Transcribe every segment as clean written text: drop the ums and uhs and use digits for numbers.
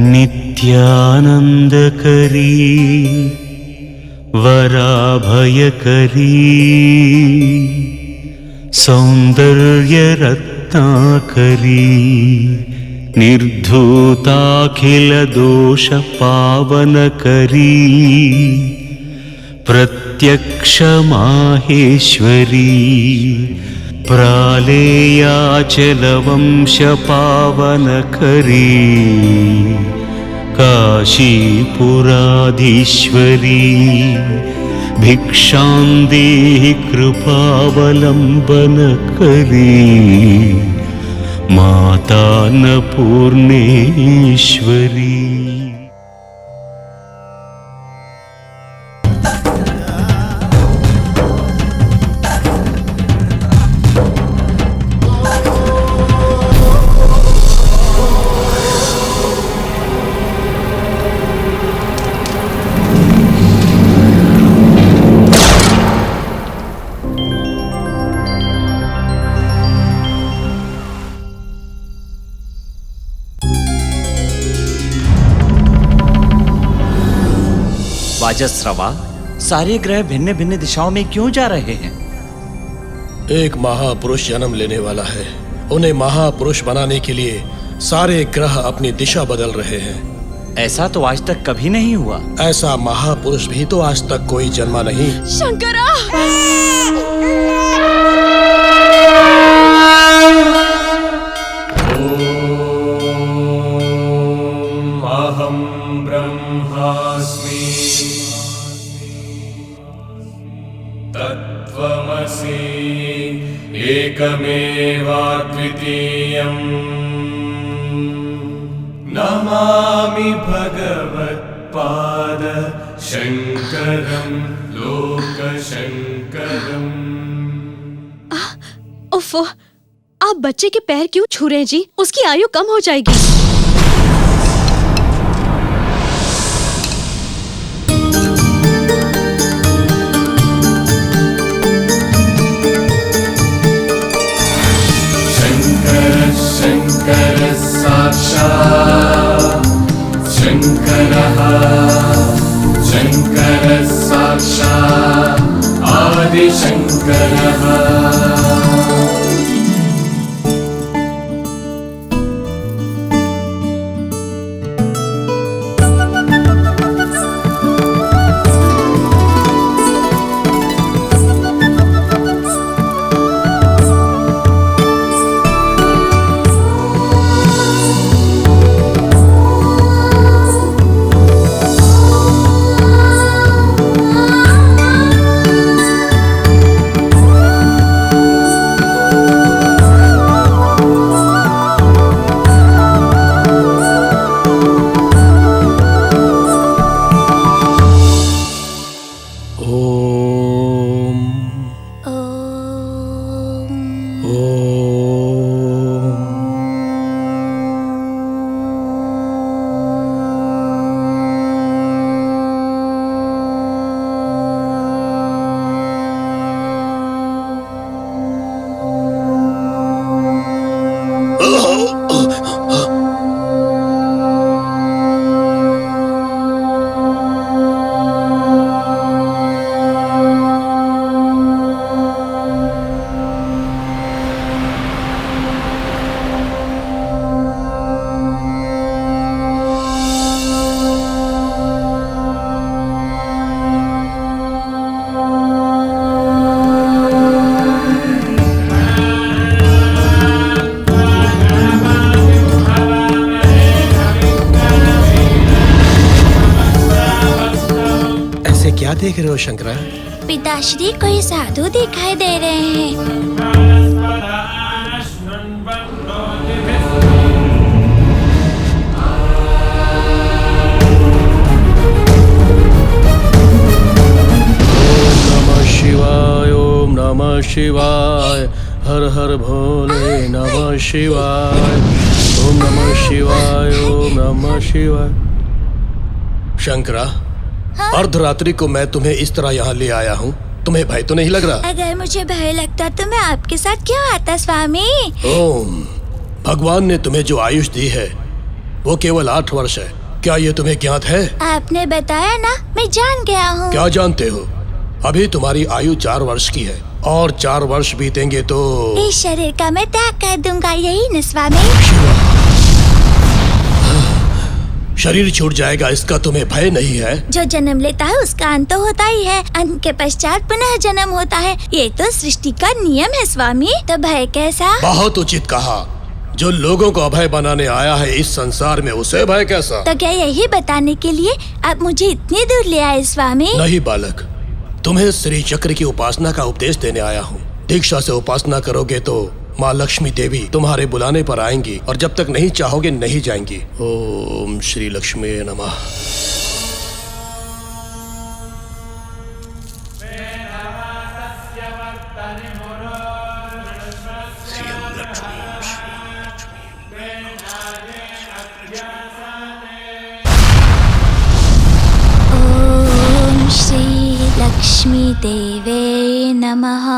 नित्यानंदकरी वराभयकरी सौंदर्यरत्नाकरी निर्धूताखिलदोषपावनकरी प्रत्यक्षमाहेश्वरी प्रालेयाचलवंशपावनकरी काशीपुराधीश्वरी भिक्षां देहि कृपावलम्बनकरी माता अन्नपूर्णेश्वरी। वाजस्रवा, सारे ग्रह भिन्न भिन्न दिशाओं में क्यों जा रहे हैं? एक महापुरुष जन्म लेने वाला है। उन्हें महापुरुष बनाने के लिए सारे ग्रह अपनी दिशा बदल रहे हैं। ऐसा तो आज तक कभी नहीं हुआ। ऐसा महापुरुष भी तो आज तक कोई जन्मा नहीं। शंकरा! अहं ब्रह्मास्मि तत्त्वमसि एकमेवाद्वितीयम् नमामि भगवत्पाद शंकरं लोकशंकरम्। उफ़, आप बच्चे के पैर क्यों छू रहे हैं जी? उसकी आयु कम हो जाएगी। शंकर साक्षात् शंकरः, शंकर साक्षात् आदिशंकरः। क्या देख रहे हो शंकरा? पिताश्री कोई साधु दिखाई दे रहे हैं। नमः शिवाय, ओम नमः शिवाय, हर हर भोले नमः शिवाय, ओम नमः शिवाय, ओम नमः शिवाय। शंकरा, अर्धरात्रि को मैं तुम्हें इस तरह यहाँ ले आया हूँ। तुम्हें भय तो नहीं लग रहा? अगर मुझे भय लगता तो मैं आपके साथ क्यों आता स्वामी? ओम, भगवान ने तुम्हें जो आयुष दी है वो केवल 8 वर्ष है। क्या ये तुम्हें ज्ञात है? आपने बताया ना, मैं जान गया हूँ। क्या जानते हो? अभी तुम्हारी आयु 4 वर्ष की है और 4 वर्ष बीतेंगे तो इस शरीर का मैं त्याग कर दूंगा, यही न स्वामी? शरीर छूट जाएगा, इसका तुम्हें भय नहीं है? जो जन्म लेता है उसका अंत तो होता ही है, अंत के पश्चात पुनः जन्म होता है। ये तो सृष्टि का नियम है स्वामी, तो भय कैसा? बहुत उचित कहा। जो लोगों को अभय बनाने आया है इस संसार में, उसे भय कैसा? तो क्या यही बताने के लिए आप मुझे इतनी दूर ले आए स्वामी? नहीं बालक, तुम्हें श्री चक्र की उपासना का उपदेश देने आया हूँ। दीक्षा से उपासना करोगे तो माँ लक्ष्मी देवी तुम्हारे बुलाने पर आएंगी और जब तक नहीं चाहोगे नहीं जाएंगी। ओम श्री लक्ष्मी नमः। ओम श्री लक्ष्मी देवे नमः।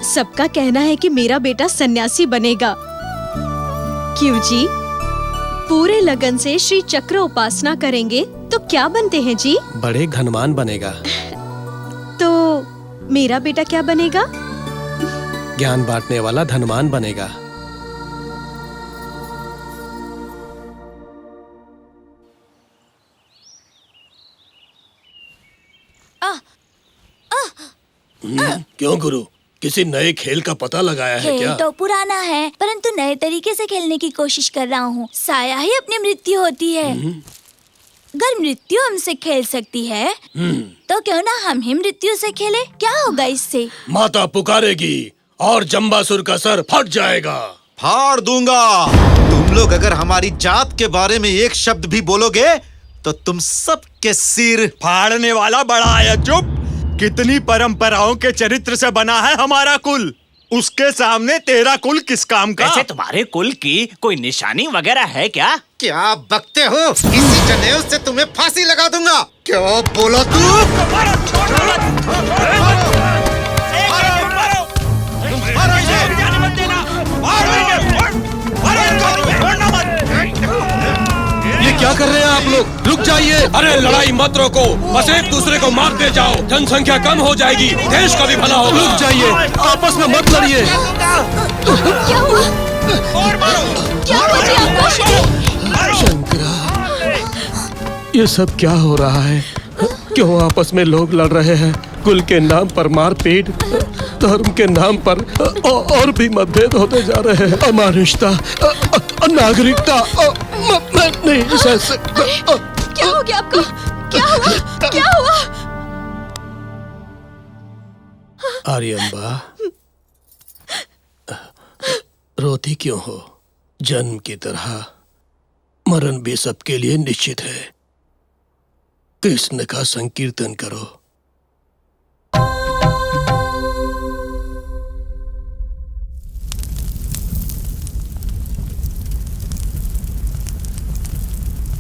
सबका कहना है कि मेरा बेटा सन्यासी बनेगा। क्यों जी? पूरे लगन से श्री चक्र उपासना करेंगे तो क्या बनते हैं जी? बड़े धनवान बनेगा। तो मेरा बेटा क्या बनेगा? ज्ञान बांटने वाला धनवान बनेगा। क्यों गुरु, किसी नए खेल का पता लगाया है खेल क्या? तो पुराना है, परंतु नए तरीके से खेलने की कोशिश कर रहा हूँ। साया ही अपनी मृत्यु होती है। अगर मृत्यु हमसे खेल सकती है तो क्यों ना हम ही मृत्यु से खेले? क्या होगा इससे? माता पुकारेगी और जम्बासुर का सर फट जाएगा। फाड़ दूंगा। तुम लोग अगर हमारी जात के बारे में एक शब्द भी बोलोगे तो तुम सबके सिर फाड़ने वाला बड़ा है। चुप। कितनी परंपराओं के चरित्र से बना है हमारा कुल, उसके सामने तेरा कुल किस काम का? वैसे तुम्हारे कुल की कोई निशानी वगैरह है क्या? क्या बकते हो? इसी जनेऊ से तुम्हें फांसी लगा दूंगा। क्या बोला तू? ये क्या कर रहे हैं आप लोग? रुक जाइए। अरे लड़ाई मत रोको, बस एक दूसरे को मारते जाओ। जनसंख्या कम हो जाएगी, देश का भी भला होगा। रुक जाइए, आपस में मत लड़िए। क्या हुआ? क्या हुआ जी आपको? शंकरा, ये सब क्या हो रहा है? क्यों आपस में लोग लड़ रहे हैं? कुल के नाम पर मारपीट, धर्म के नाम पर और भी मतभेद होते जा रहे हैं। अमानुषता, नागरिकता, मैं नहीं सह सकता। क्या हो गया आपको? क्या हुआ? क्या हुआ? आर्यम्बा, रोती क्यों हो? जन्म की तरह मरण भी सबके लिए निश्चित है। कृष्ण का संकीर्तन करो।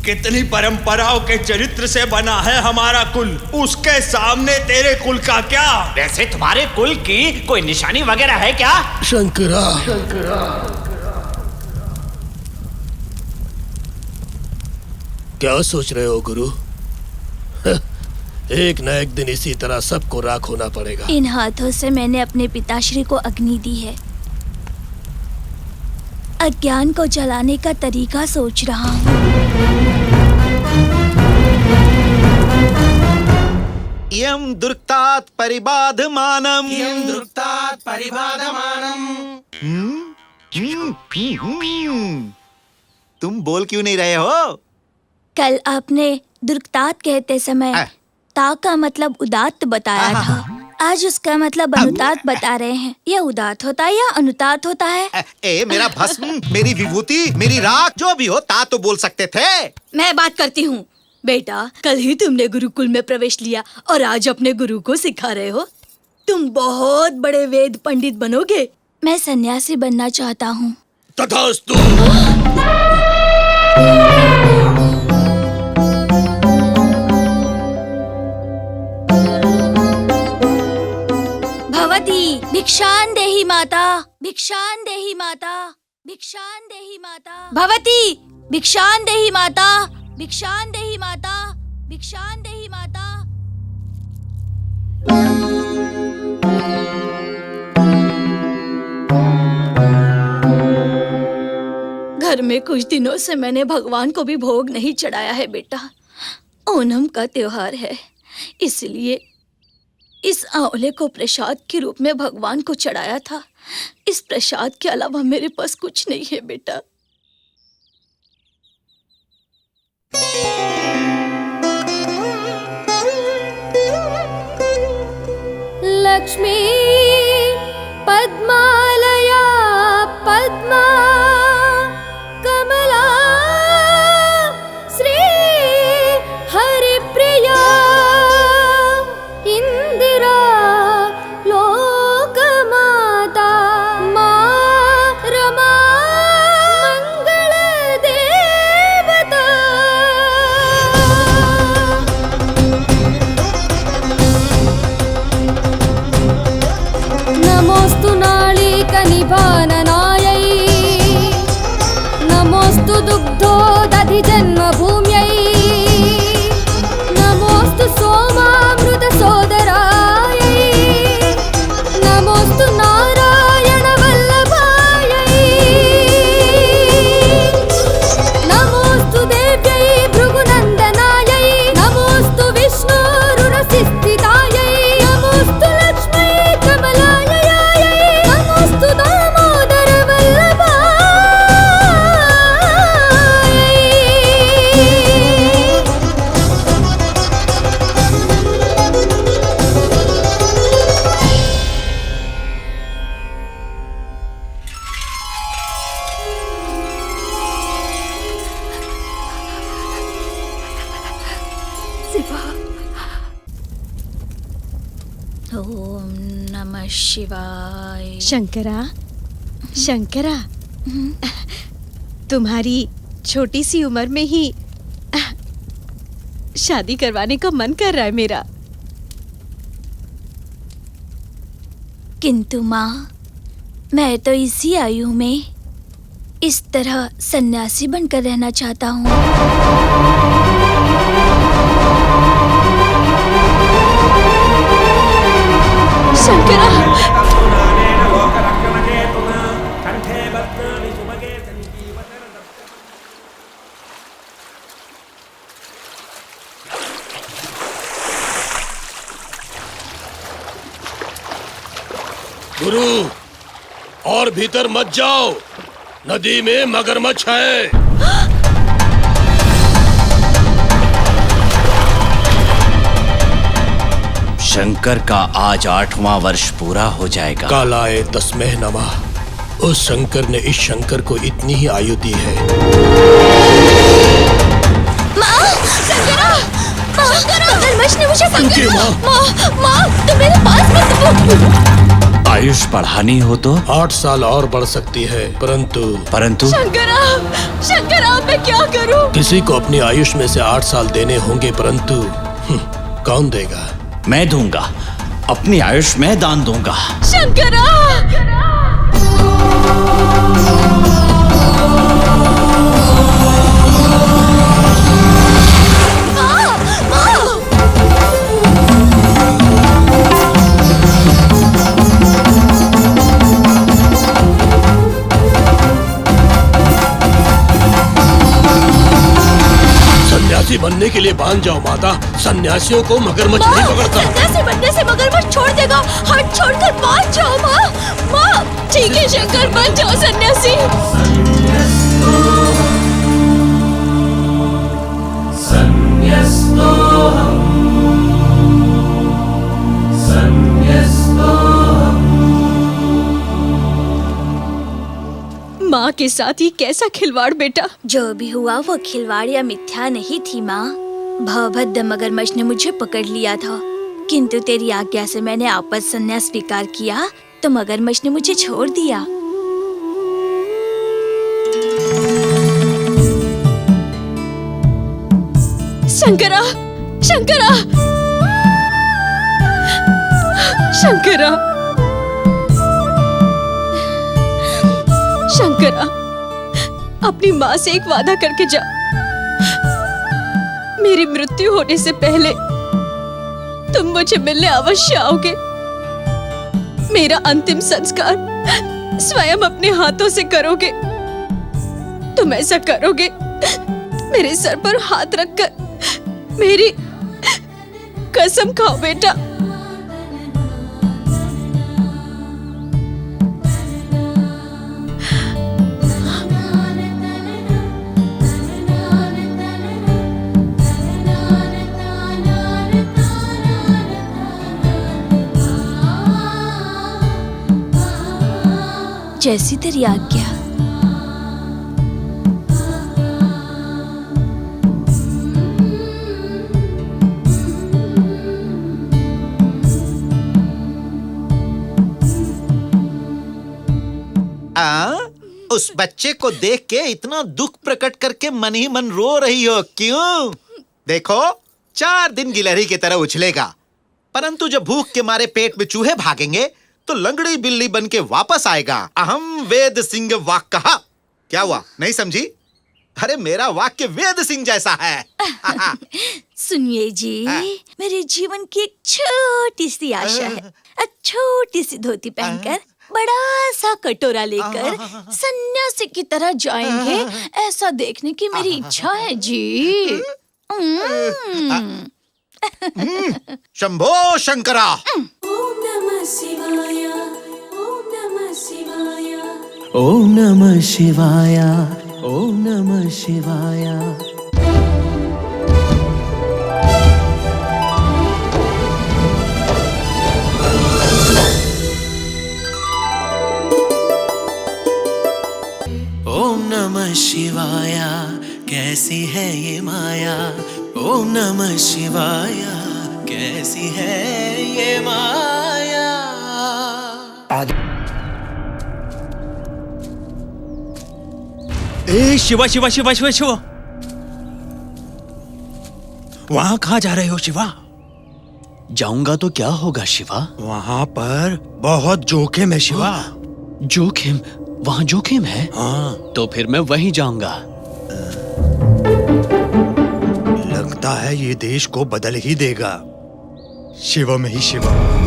कितनी परंपराओं के चरित्र से बना है हमारा कुल, उसके सामने तेरे कुल का क्या? वैसे तुम्हारे कुल की कोई निशानी वगैरह है क्या? शंकरा, क्या सोच रहे हो गुरु? एक न एक दिन इसी तरह सबको राख होना पड़ेगा। इन हाथों से मैंने अपने पिताश्री को अग्नि दी है। अज्ञान को जलाने का तरीका सोच रहा हूँ। यम दुर्तात परिबाधमानम। तुम बोल क्यों नहीं रहे हो? कल आपने दुर्गतात कहते समय ता का मतलब उदात्त बताया था। आज उसका मतलब अनुतात बता रहे हैं। यह उदात होता है या अनुतात होता है? मेरा भस्म, मेरी विभूति, मेरी राख, जो भी हो ता तो बोल सकते थे। मैं बात करती हूँ। बेटा, कल ही तुमने गुरुकुल में प्रवेश लिया और आज अपने गुरु को सिखा रहे हो। तुम बहुत बड़े वेद पंडित बनोगे। मैं सन्यासी बनना चाहता हूँ। तथास्तु। भवती भिक्षान देहि माता, भिक्षान देहि माता, भिक्षान देहि माता। भवती भिक्षान देहि माता, भिक्षान देहि माता, भिक्षान देहि माता। घर में कुछ दिनों से मैंने भगवान को भी भोग नहीं चढ़ाया है बेटा। ओणम का त्योहार है, इसलिए इस आंवले को प्रसाद के रूप में भगवान को चढ़ाया था। इस प्रसाद के अलावा मेरे पास कुछ नहीं है बेटा। लक्ष्मी पद्मालया पद्मा कमला श्री हरिप्रिया इंदिरा लोकमाता माँ रमा मंगल देवता। नमोस्तु नाळिकनिभाननायै, नमोस्तु दुग्धोदधिजन्मभूम्यै, नमोस्तु सोमामृतसोदरायै, नमोस्तु नारायणवल्लभायै, नमोस्तु देव्यै भृगुनन्दनायै, नमोस्तु विष्णोरुरसिस्थितायै, नमोस्तु लक्ष्मै कमलायै, नमोस्तु दामोदर वल्लभायै। ओम नमः शिवाय। शंकरा, शंकरा, तुम्हारी छोटी सी उम्र में ही शादी करवाने का मन कर रहा है मेरा। किंतु माँ, मैं तो इसी आयु में इस तरह सन्यासी बनकर रहना चाहता हूँ। शंकरा, गुरु, और भीतर मत जाओ, नदी में मगरमच्छ है। शंकर का आज 8वां वर्ष पूरा हो जाएगा। कालाय तस्मै नमः। उस शंकर ने इस शंकर को इतनी ही आयु दी है। मगरमच्छ ने मुझे उनकी माँ। माँ, तुम मेरे पास मत। आयुष बढ़ानी हो तो 8 साल और बढ़ सकती है, परंतु शंकरा, शंकरा, मैं क्या करूं? किसी को अपनी आयुष में से 8 साल देने होंगे, परंतु कौन देगा? मैं दूंगा, अपनी आयुष में दान दूंगा। शंकरा, सन्यासी बनने के लिए बांध जाओ माता। सन्यासियों को मगरमच्छ नहीं पकड़ता। सन्यासी बनने से मगरमच्छ छोड़ देगा। हाथ छोड़कर बांध जाओ माँ। माँ, ठीक है शंकर, बन जाओ सन्यासी। माँ के साथ ही कैसा खिलवाड़ बेटा। जो भी हुआ वो खिलवाड़ या मिथ्या नहीं थी माँ। भवभद्र मगरमच्छ ने मुझे पकड़ लिया था, किंतु तेरी आज्ञा से मैंने आपस संन्यास स्वीकार किया तो मगरमच्छ ने मुझे छोड़ दिया। शंकरा, शंकरा, शंकरा, शंकरा, अपनी माँ से एक वादा करके जा। मेरी मृत्यु होने से पहले तुम मुझे मिलने अवश्य आओगे। मेरा अंतिम संस्कार स्वयं अपने हाथों से करोगे। तुम ऐसा करोगे, मेरे सर पर हाथ रखकर मेरी कसम खाओ बेटा। जैसी तेरी आज्ञा। उस बच्चे को देख के इतना दुख प्रकट करके मन ही मन रो रही हो क्यों? देखो, 4 दिन गिलहरी की तरह उछलेगा, परंतु जब भूख के मारे पेट में चूहे भागेंगे तो लंगड़ी बिल्ली बन के वापस आएगा। अहम वेद सिंह वाक कहा। क्या हुआ, नहीं समझी? अरे मेरा वाक्य वेद सिंह जैसा है। सुनिए जी, मेरे जीवन की एक छोटी सी आशा है। छोटी सी धोती पहनकर बड़ा सा कटोरा लेकर सन्यासी की तरह जाएंगे, ऐसा देखने की मेरी इच्छा है जी। शंभो शंकरा। ओम नमः शिवाय, ओम नमः शिवाय। ओम नमः शिवाय, ओम नमः शिवाय। ओम नमः शिवाय, कैसी है ये माया। ओम नमः शिवाय, कैसी है ये माया। ए शिवा शिवा शिवा शिवा शिवा, वहां कहाँ जा रहे हो शिवा? जाऊंगा तो क्या होगा शिवा? वहां पर बहुत जोखिम है शिवा। जोखिम? वहां जोखिम है? हाँ, तो फिर मैं वहीं जाऊंगा। लगता है ये देश को बदल ही देगा। शिवम ही शिवा।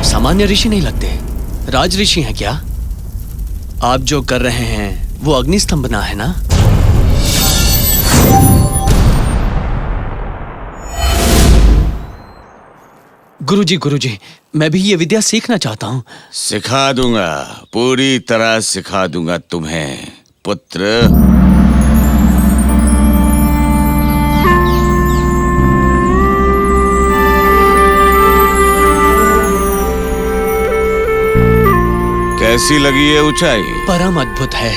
सामान्य ऋषि नहीं लगते, राज ऋषि हैं क्या? आप जो कर रहे हैं वो अग्निस्तंभना है ना? गुरुजी, मैं भी ये विद्या सीखना चाहता हूँ। सिखा दूंगा, पूरी तरह सिखा दूंगा तुम्हें पुत्र। कैसी लगी ये ऊंचाई? परम अद्भुत है।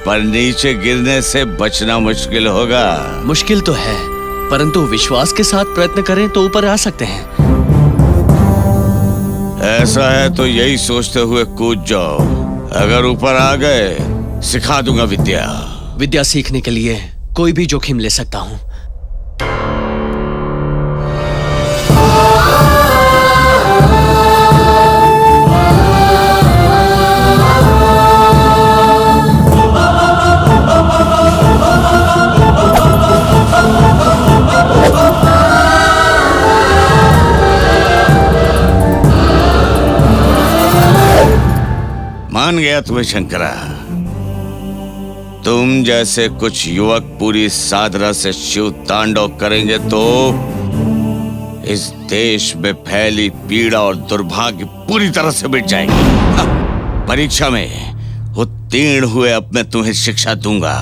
पर नीचे गिरने से बचना मुश्किल होगा। मुश्किल तो है, परंतु विश्वास के साथ प्रयत्न करें तो ऊपर आ सकते हैं। ऐसा है तो यही सोचते हुए कूद जाओ। अगर ऊपर आ गए सिखा दूंगा विद्या। विद्या सीखने के लिए कोई भी जोखिम ले सकता हूँ। मान गया तुम्हें शंकरा। तुम जैसे कुछ युवक पूरी साधना से शिव तांडव करेंगे तो इस देश में फैली पीड़ा और दुर्भाग्य पूरी तरह से मिट जाएगी। परीक्षा में उत्तीर्ण हुए अब मैं तुम्हें शिक्षा दूंगा।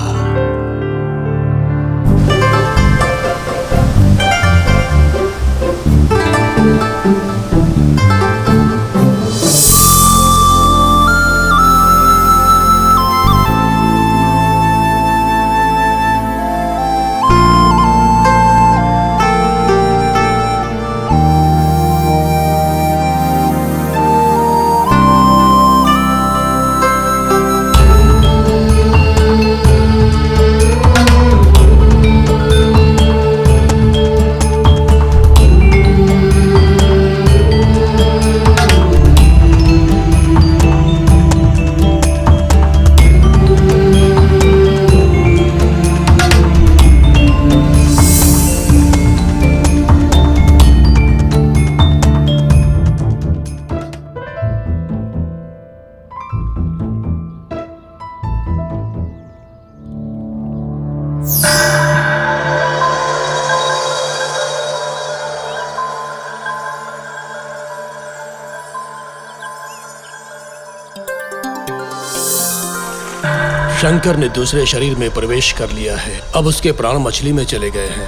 शंकर ने दूसरे शरीर में प्रवेश कर लिया है। अब उसके प्राण मछली में चले गए हैं।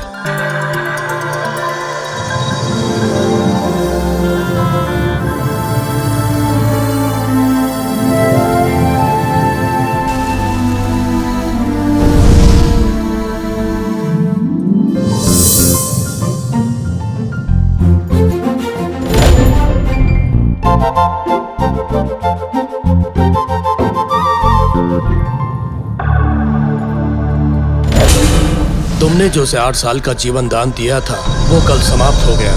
तुमने जो उसे 8 साल का जीवन दान दिया था वो कल समाप्त हो गया।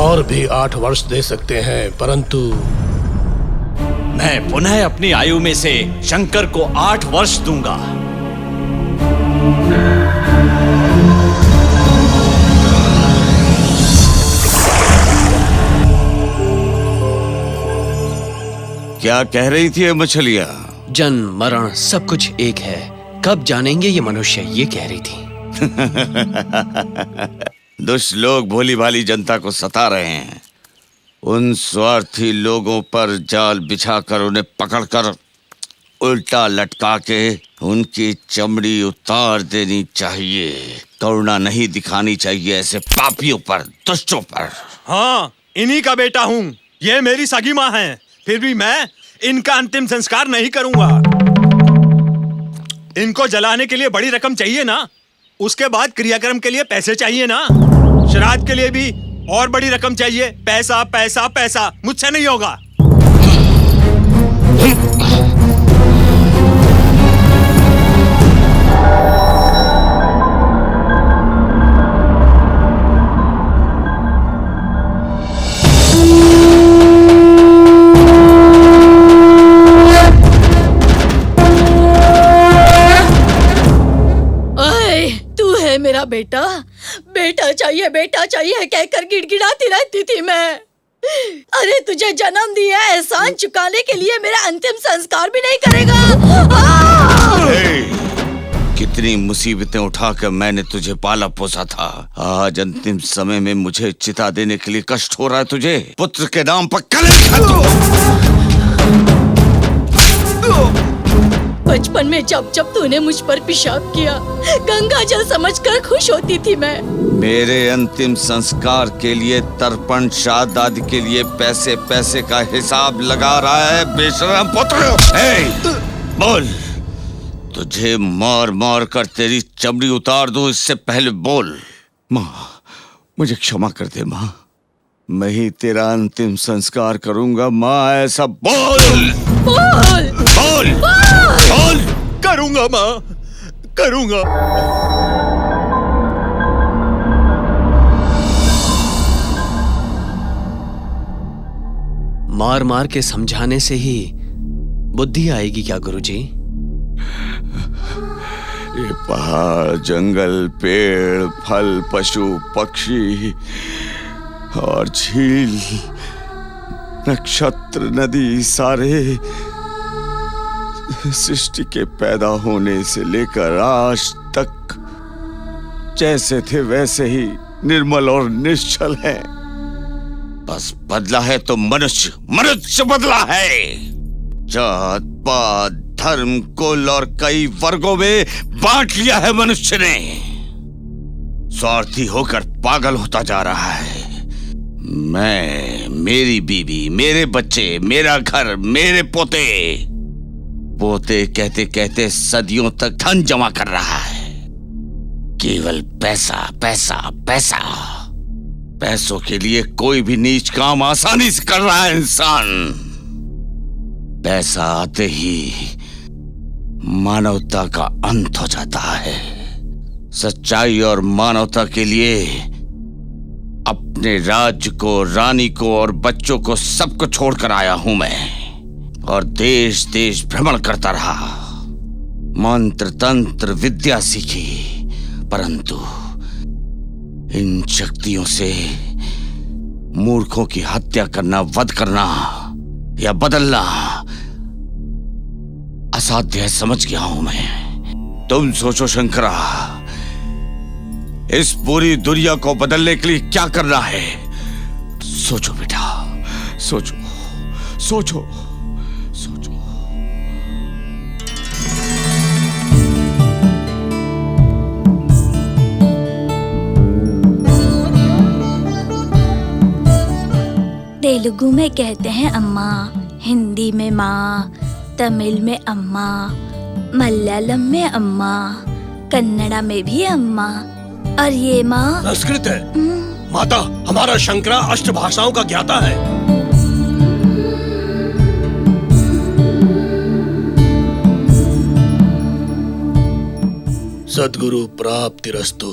और भी 8 वर्ष दे सकते हैं, परंतु मैं पुनः अपनी आयु में से शंकर को 8 वर्ष दूंगा। क्या कह रही थी ये मछलियां? जन्म मरण सब कुछ एक है, कब जानेंगे ये मनुष्य, ये कह रही थी। दुष्ट लोग भोली भाली जनता को सता रहे हैं। उन स्वार्थी लोगों पर जाल बिछाकर उन्हें पकड़कर उल्टा लटका के उनकी चमड़ी उतार देनी चाहिए। करुणा नहीं दिखानी चाहिए ऐसे पापियों पर, दुष्टों पर। हाँ, इन्हीं का बेटा हूँ। ये मेरी सगी माँ है, फिर भी मैं इनका अंतिम संस्कार नहीं करूंगा। इनको जलाने के लिए बड़ी रकम चाहिए ना, उसके बाद क्रियाक्रम के लिए पैसे चाहिए ना, श्राद्ध के लिए भी और बड़ी रकम चाहिए। पैसा पैसा पैसा, मुझसे नहीं होगा। मेरा बेटा बेटा चाहिए कहकर गिड़गिड़ाती रहती थी मैं। अरे तुझे जन्म दिया, एहसान चुकाने के लिए मेरा अंतिम संस्कार भी नहीं करेगा। कितनी मुसीबतें उठाकर मैंने तुझे पाला पोसा था। आज अंतिम समय में मुझे चिता देने के लिए कष्ट हो रहा है तुझे। पुत्र के नाम पर कलंक है तू। बचपन में जब जब तूने मुझ पर पेशाब किया, गंगा जल समझकर खुश होती थी मैं। मेरे अंतिम संस्कार के लिए तर्पण श्राद्ध आदि के लिए पैसे पैसे का हिसाब लगा रहा है बेशरम पुत्र। बोल, तुझे मार मार कर तेरी चमड़ी उतार दूं इससे पहले बोल। माँ, मुझे क्षमा कर दे माँ, मैं ही तेरा अंतिम संस्कार करूंगा माँ, ऐसा बोल। बोल बोल बोल। करूंगा माँ, करूंगा। मार मार के समझाने से ही बुद्धि आएगी क्या गुरुजी? ये पहाड़, जंगल, पेड़, फल, पशु, पक्षी और झील, नक्षत्र, नदी, सारे सृष्टि के पैदा होने से लेकर आज तक जैसे थे वैसे ही निर्मल और निश्चल हैं। बस बदला है तो मनुष्य बदला है। जात पात, धर्म, कुल और कई वर्गों में बांट लिया है मनुष्य ने। स्वार्थी होकर पागल होता जा रहा है। मैं, मेरी बीवी, मेरे बच्चे, मेरा घर, मेरे पोते कहते कहते सदियों तक धन जमा कर रहा है। केवल पैसा पैसा पैसा। पैसों के लिए कोई भी नीच काम आसानी से कर रहा है इंसान। पैसा आते ही मानवता का अंत हो जाता है। सच्चाई और मानवता के लिए अपने राज्य को, रानी को और बच्चों को सबको छोड़कर आया हूं मैं, और देश देश भ्रमण करता रहा। मंत्र तंत्र विद्या सीखी, परंतु इन शक्तियों से मूर्खों की हत्या करना, वध करना या बदलना असाध्य है, समझ गया हूं मैं। तुम सोचो शंकरा, इस पूरी दुनिया को बदलने के लिए क्या करना है? सोचो बेटा, सोचो सोचो सोचो। तेलुगु में कहते हैं अम्मा, हिंदी में माँ, तमिल में अम्मा, मलयालम में अम्मा, कन्नड़ा में भी अम्मा, और ये माँ संस्कृत है। माता, हमारा शंकरा अष्ट भाषाओं का ज्ञाता है। सद्गुरु प्राप्तिरस्तु।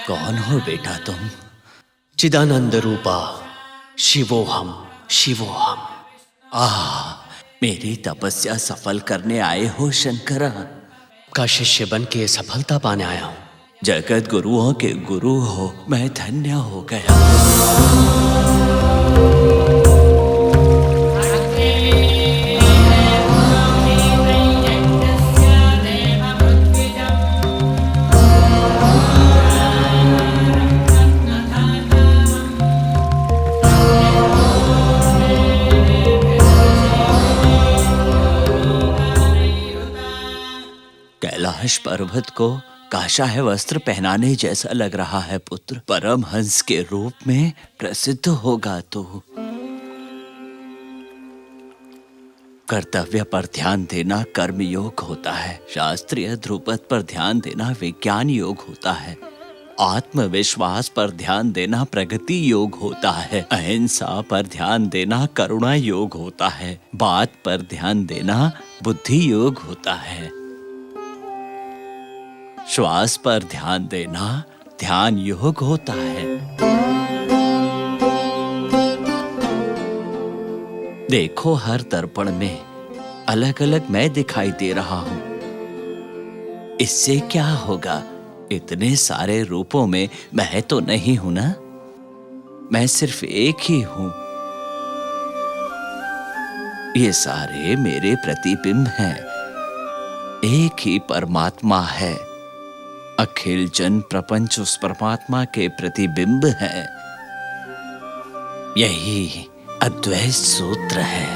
कौन हो बेटा तुम? चिदानंद रूपा शिवोहम शिवोहम। मेरी तपस्या सफल करने आए हो शंकरा? का शिष्य बन के सफलता पाने आया हूँ। जगत गुरुओं के गुरु हो, मैं धन्य हो गया। कैलाश पर्वत को काशाह वस्त्र पहनाने जैसा लग रहा है पुत्र। परमहंस के रूप में प्रसिद्ध होगा तो। कर्तव्य पर ध्यान देना कर्म योग होता है, शास्त्रीय ध्रुपद पर ध्यान देना विज्ञान योग होता है, आत्मविश्वास पर ध्यान देना प्रगति योग होता है, अहिंसा पर ध्यान देना करुणा योग होता है, बात पर ध्यान देना बुद्धि योग होता है, श्वास पर ध्यान देना ध्यान योग होता है। देखो, हर दर्पण में अलग अलग मैं दिखाई दे रहा हूं। इससे क्या होगा? इतने सारे रूपों में मैं तो नहीं हूं ना। मैं सिर्फ एक ही हूं। ये सारे मेरे प्रतिबिंब हैं। एक ही परमात्मा है। अखिल जन प्रपंच उस परमात्मा के प्रतिबिंब है। यही अद्वैत सूत्र है।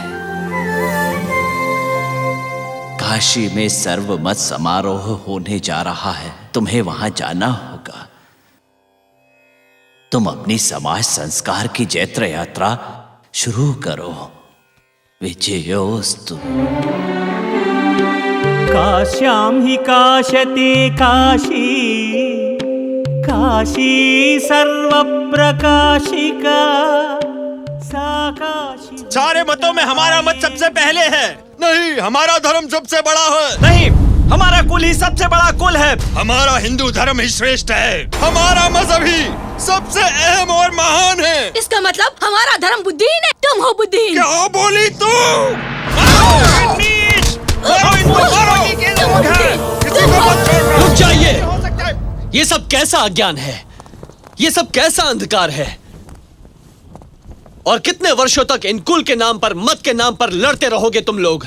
काशी में सर्वमत समारोह होने जा रहा है। तुम्हें वहां जाना होगा। तुम अपनी समाज संस्कार की जैत्र यात्रा शुरू करो। विजयोस्तु। काश्यां हि काशते काशी, काशी सर्वप्रकाशिका, सा काशी। सारे मतों में हमारा मत सबसे पहले है। नहीं, हमारा धर्म सबसे बड़ा है। नहीं, हमारा कुल ही सबसे बड़ा कुल है। हमारा हिंदू धर्म ही श्रेष्ठ है। हमारा मजहब ही सबसे अहम और महान है। इसका मतलब हमारा धर्म बुद्धिहीन है। तुम हो बुद्धिहीन। क्या बोली तू? रुक जाइए। ये सब कैसा अज्ञान है? ये सब कैसा अंधकार है? और कितने वर्षों तक इन कुल के नाम पर, मत के नाम पर लड़ते रहोगे तुम लोग?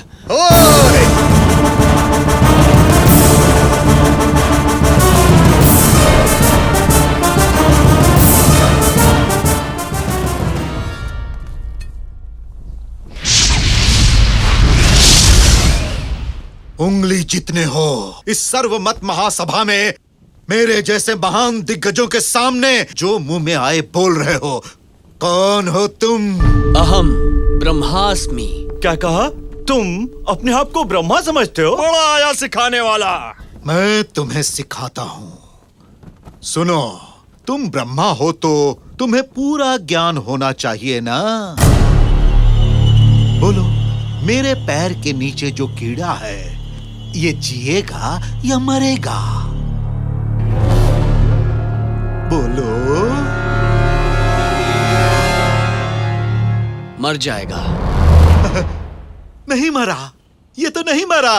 उंगली जितने हो इस सर्वमत महासभा में मेरे जैसे महान दिग्गजों के सामने जो मुंह में आए बोल रहे हो। कौन हो तुम? अहम ब्रह्मास्मि। क्या कहा? तुम अपने आप को ब्रह्मा समझते हो? बड़ा आया सिखाने वाला। मैं तुम्हें सिखाता हूँ। सुनो, तुम ब्रह्मा हो तो तुम्हें पूरा ज्ञान होना चाहिए ना। बोलो, मेरे पैर के नीचे जो कीड़ा है ये जिएगा या मरेगा? बोलो। मर जाएगा। नहीं मरा, ये तो नहीं मरा।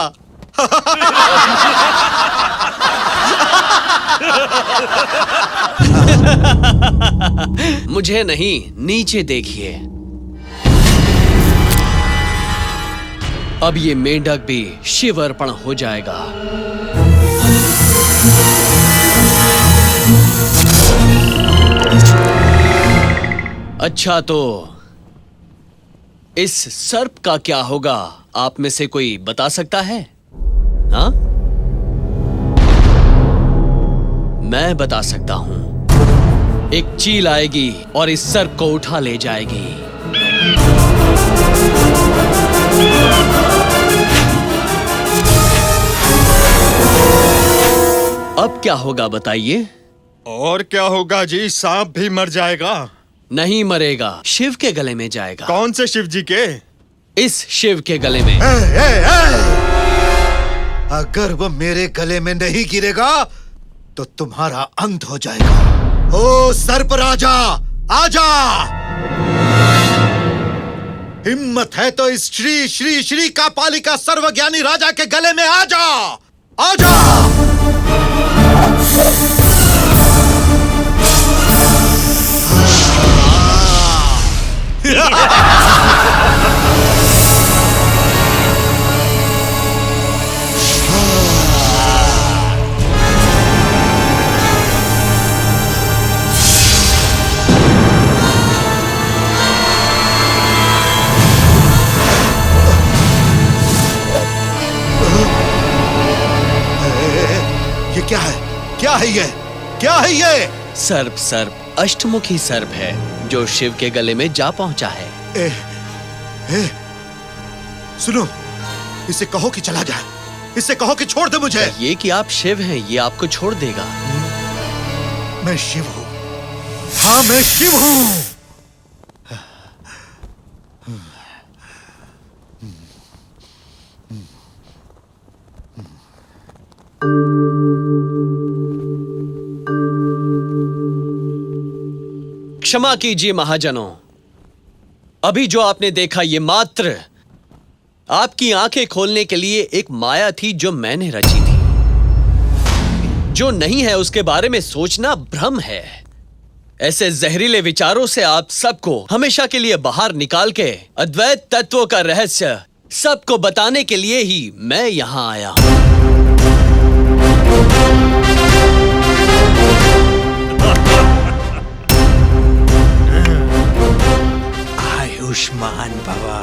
मुझे नहीं, नीचे देखिए। अब ये मेंढक भी शिव अर्पण हो जाएगा। अच्छा, तो इस सर्प का क्या होगा, आप में से कोई बता सकता है? हाँ, मैं बता सकता हूं। एक चील आएगी और इस सर्प को उठा ले जाएगी। अब क्या होगा बताइए? और क्या होगा जी? सांप भी मर जाएगा? नहीं मरेगा, शिव के गले में जाएगा। कौन से शिव जी के? इस शिव के गले में। अगर वो मेरे गले में नहीं गिरेगा तो तुम्हारा अंत हो जाएगा। ओ सर्प राजा, आजा! हिम्मत है तो इस श्री श्री श्री कापालिका सर्वज्ञानी राजा के गले में आजा! आजा! ये क्या है? क्या है ये? क्या है ये? सर्प, सर्प, अष्टमुखी सर्प है जो शिव के गले में जा पहुंचा है। सुनो, इसे कहो कि चला जाए, इसे कहो कि छोड़ दे मुझे। ये कि आप शिव हैं, ये आपको छोड़ देगा। मैं शिव हूं, हाँ मैं शिव हूं। क्षमा कीजिए महाजनों, अभी जो आपने देखा ये मात्र आपकी आंखें खोलने के लिए एक माया थी जो मैंने रची थी। जो नहीं है उसके बारे में सोचना भ्रम है। ऐसे जहरीले विचारों से आप सबको हमेशा के लिए बाहर निकाल के अद्वैत तत्वों का रहस्य सबको बताने के लिए ही मैं यहां आया हूं। आयुष्मान भवा।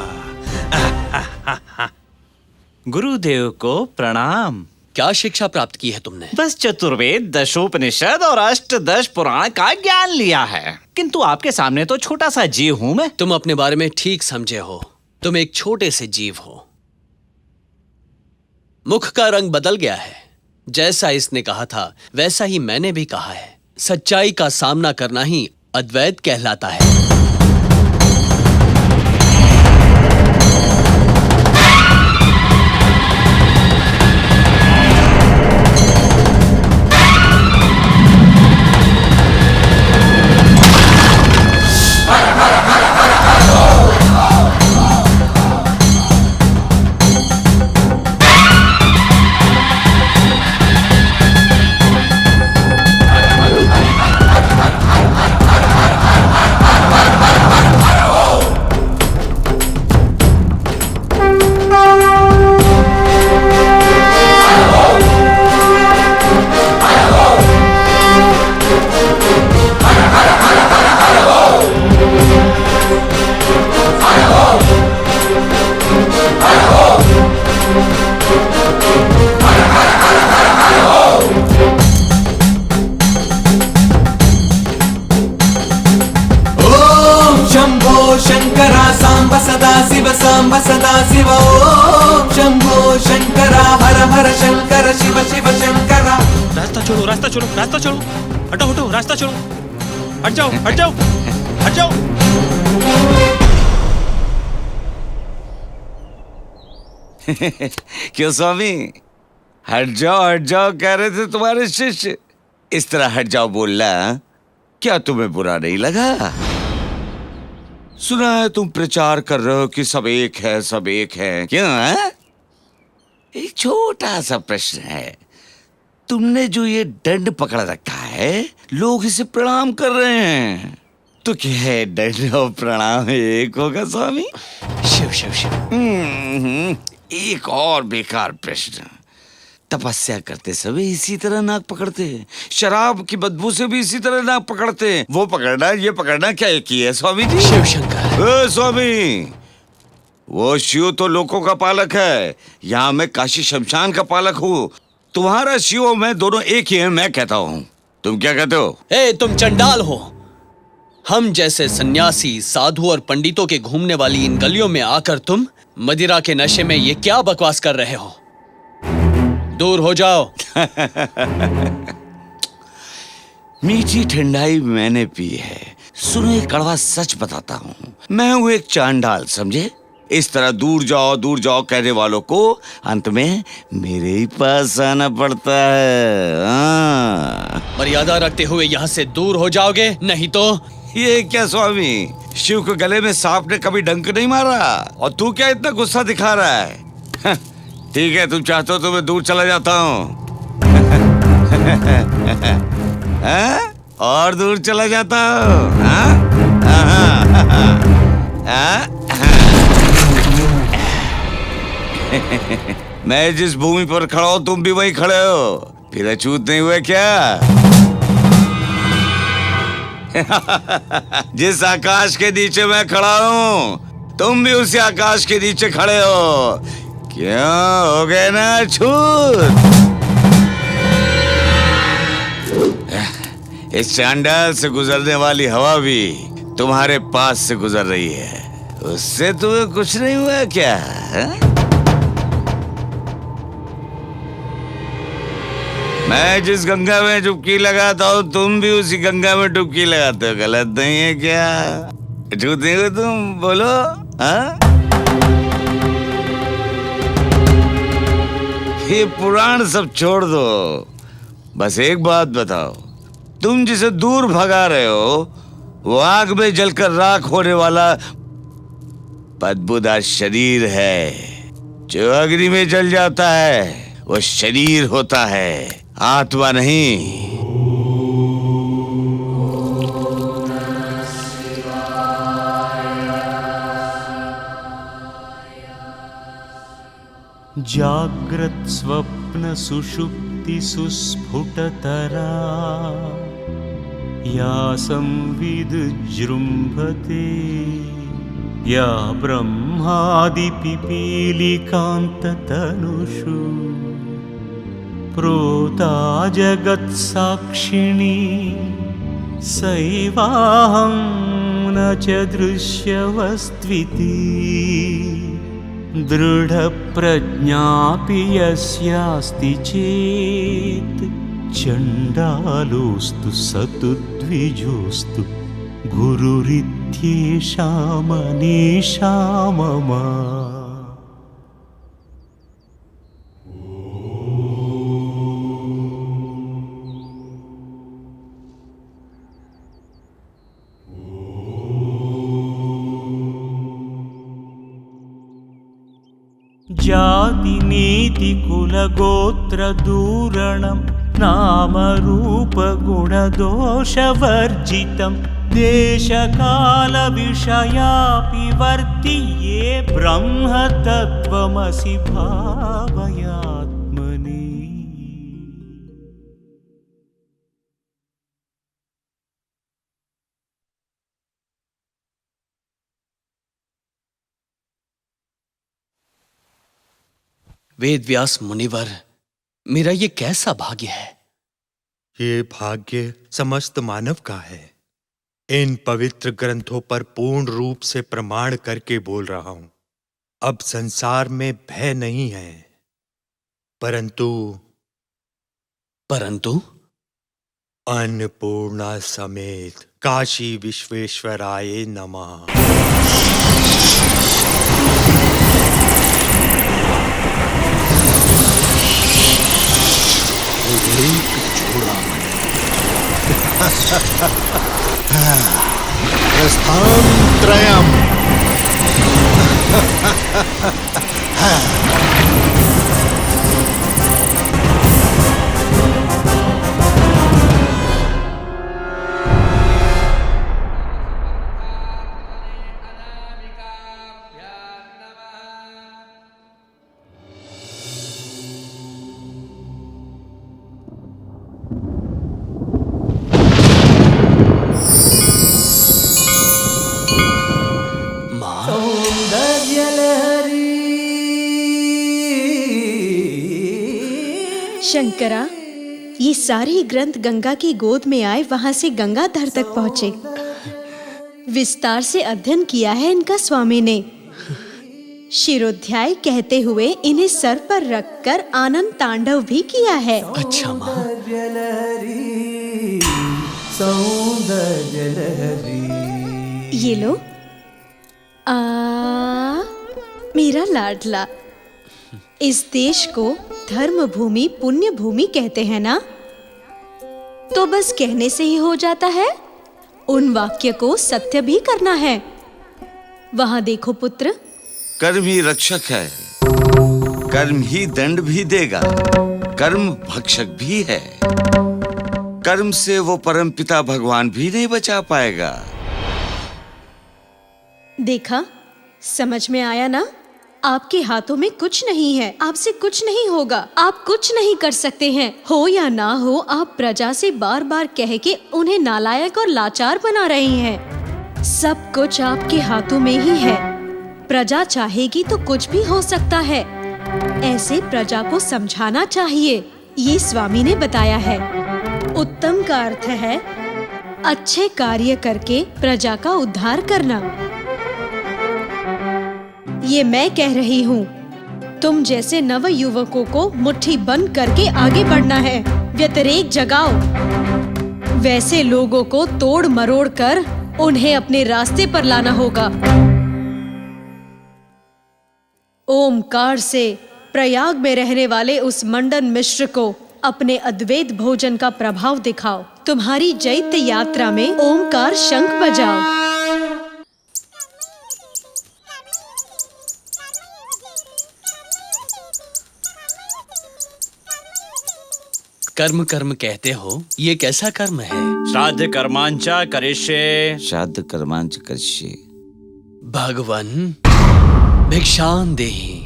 गुरुदेव को प्रणाम। क्या शिक्षा प्राप्त की है तुमने? बस चतुर्वेद, दशोपनिषद और अष्टदश पुराण का ज्ञान लिया है, किंतु आपके सामने तो छोटा सा जीव हूं मैं। तुम अपने बारे में ठीक समझे हो, तुम एक छोटे से जीव हो। मुख का रंग बदल गया है, जैसा इसने कहा था वैसा ही मैंने भी कहा है। सच्चाई का सामना करना ही अद्वैत कहलाता है। रास्ता छोड़ो, हटो हटो, रास्ता छोड़ो, हट जाओ, हट जाओ, हट जाओ। क्यों स्वामी, हट जाओ कह रहे थे तुम्हारे शिष्य। इस तरह हट जाओ बोलना क्या तुम्हें बुरा नहीं लगा? सुना है तुम प्रचार कर रहे हो कि सब एक है, सब एक है। क्यों है? एक छोटा सा प्रश्न है, तुमने जो ये दंड पकड़ रखा है, लोग इसे प्रणाम कर रहे हैं, तो क्या है दंड और प्रणाम एक होगा स्वामी? शिव शिव शिव। एक और बेकार प्रश्न, तपस्या करते समय इसी तरह नाक पकड़ते हैं, शराब की बदबू से भी इसी तरह नाक पकड़ते हैं। वो पकड़ना ये पकड़ना क्या एक ही है स्वामी जी? शिव शंकर। स्वामी, वो शिव तो लोगों का पालक है, यहाँ मैं काशी शमशान का पालक हूँ। तुम्हारा शिव और मैं दोनों एक ही हैं, मैं कहता हूँ। तुम क्या कहते हो? ए, तुम चंडाल हो। हम जैसे सन्यासी, साधु और पंडितों के घूमने वाली इन गलियों में आकर तुम मदिरा के नशे में ये क्या बकवास कर रहे हो? दूर हो जाओ। मीठी ठंडाई मैंने पी है। सुनो, एक कड़वा सच बताता हूँ, मैं हूँ एक चांडाल, समझे? इस तरह दूर जाओ कहने वालों को अंत में मेरे ही पास आना पड़ता है। मर्यादा रखते हुए यहाँ से दूर हो जाओगे, नहीं तो। ये क्या स्वामी, शिव के गले में सांप ने कभी डंक नहीं मारा, और तू क्या इतना गुस्सा दिखा रहा है? ठीक है, तुम चाहते हो तो मैं दूर चला जाता हूँ। और दूर चला जाता हूँ। मैं जिस भूमि पर खड़ा हूँ तुम भी वहीं खड़े हो, फिर अछूत नहीं हुए क्या? जिस आकाश के नीचे मैं खड़ा हूँ तुम भी उसी आकाश के नीचे खड़े हो। क्यों हो गए ना अछूत? इस चांडाल से गुजरने वाली हवा भी तुम्हारे पास से गुजर रही है, उससे तुम्हें कुछ नहीं हुआ क्या? मैं जिस गंगा में डुबकी लगाता हूँ तुम भी उसी गंगा में डुबकी लगाते हो, गलत नहीं है क्या? झूठ नहीं हो तुम, बोलो। ये पुराण सब छोड़ दो, बस एक बात बताओ, तुम जिसे दूर भगा रहे हो वो आग में जलकर राख होने वाला बदबूदार शरीर है। जो अग्नि में जल जाता है वो शरीर होता है, आत्मा नहीं। जाग्रत् स्वप्न सुषुप्ति सुस्फुटतरा या संविदुजृम्भते या ब्रह्मादि पिपीलिकान्ततनुषु प्रोता जगत्साक्षिणी सैवाहं न च दृश्यवस्त्विति दृढप्रज्ञापि यस्यास्ति चेत् चण्डालोऽस्तु सतु द्विजोऽस्तु गुरुरित्येषा मनीषा मम। जाति नीति कुल गोत्र दूरणं नाम रूप गुण दोष वर्जितं देश काल विषयापि वर्तिये ब्रह्म तत्त्वमसि भावयात्मनि। वेदव्यास मुनिवर, मेरा ये कैसा भाग्य है? ये भाग्य समस्त मानव का है। इन पवित्र ग्रंथों पर पूर्ण रूप से प्रमाण करके बोल रहा हूं। अब संसार में भय नहीं है, परंतु अन्नपूर्णा समेत काशी विश्वेश्वराय नमः। प्रस्थानत्रयम्। माँ, शंकरा, ये सारे ग्रंथ गंगा की गोद में आए, वहां से गंगाधर तक पहुँचे। विस्तार से अध्ययन किया है इनका स्वामी ने। शिरोध्याय कहते हुए इन्हें सर पर रखकर आनंद तांडव भी किया है। अच्छा माँ। ये लो। मेरा लाडला, इस देश को धर्म भूमि पुण्य भूमि कहते हैं ना? तो बस कहने से ही हो जाता है? उन वाक्य को सत्य भी करना है। वहां देखो पुत्र, कर्म ही रक्षक है, कर्म ही दंड भी देगा, कर्म भक्षक भी है। कर्म से वो परमपिता भगवान भी नहीं बचा पाएगा। देखा, समझ में आया ना? आपके हाथों में कुछ नहीं है, आपसे कुछ नहीं होगा, आप कुछ नहीं कर सकते हैं। हो या ना हो, आप प्रजा से बार बार कह के उन्हें नालायक और लाचार बना रहे हैं। सब कुछ आपके हाथों में ही है। प्रजा चाहेगी तो कुछ भी हो सकता है। ऐसे प्रजा को समझाना चाहिए, ये स्वामी ने बताया है। उत्तम का अर्थ है अच्छे कार्य करके प्रजा का उद्धार करना। ये मैं कह रही हूँ। तुम जैसे नव युवकों को मुट्ठी बंद करके आगे बढ़ना है, व्यतिरेक जगाओ। वैसे लोगों को तोड़ मरोड़ कर उन्हें अपने रास्ते पर लाना होगा। ओमकार से प्रयाग में रहने वाले उस मंडन मिश्र को अपने अद्वैत भोजन का प्रभाव दिखाओ। तुम्हारी जैत्य यात्रा में ओमकार शंख बजाओ। कर्म कर्म कहते हो, ये कैसा कर्म है? श्राद्ध कर्मांचा करिष्ये। श्राद्ध कर्मांच करिष्ये। भगवन भिक्षान देहि।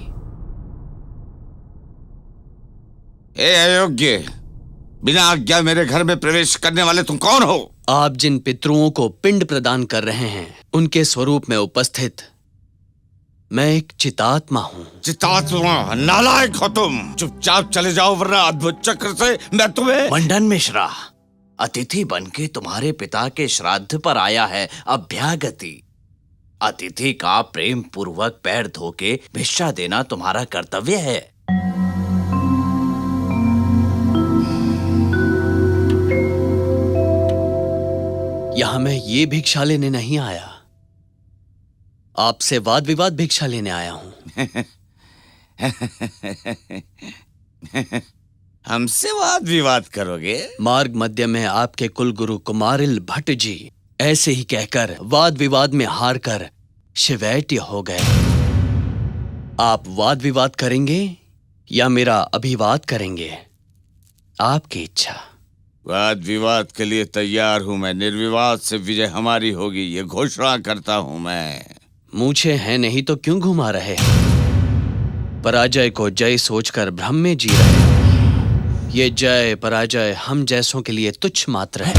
ए अयोग्य, बिना आज्ञा मेरे घर में प्रवेश करने वाले तुम कौन हो? आप जिन पितरुओं को पिंड प्रदान कर रहे हैं, उनके स्वरूप में उपस्थित मैं एक चितात्मा हूँ। चितात्मा? नालायक हो तुम। चुपचाप चले जाओ, वरना अद्भुत चक्र से मैं तुम्हें। मंडन मिश्रा, अतिथि बनके तुम्हारे पिता के श्राद्ध पर आया है अभ्यागति। अतिथि का प्रेम पूर्वक पैर धोके भिक्षा देना तुम्हारा कर्तव्य है। यहाँ मैं ये भिक्षा लेने नहीं आया, आपसे वाद विवाद भिक्षा लेने आया हूँ। हमसे वाद विवाद करोगे? मार्ग मध्य में आपके कुलगुरु कुमारिल भट्ट जी ऐसे ही कहकर वाद विवाद में हार कर शिवैट्य हो गए। आप वाद विवाद करेंगे या मेरा अभिवाद करेंगे? आपकी इच्छा। वाद विवाद के लिए तैयार हूं मैं। निर्विवाद से विजय हमारी होगी, ये घोषणा करता हूं मैं। मूछे हैं नहीं तो क्यों घुमा रहे? पराजय को जय सोचकर भ्रम में जी रहे। ये जय पराजय हम जैसों के लिए तुच्छ मात्र है।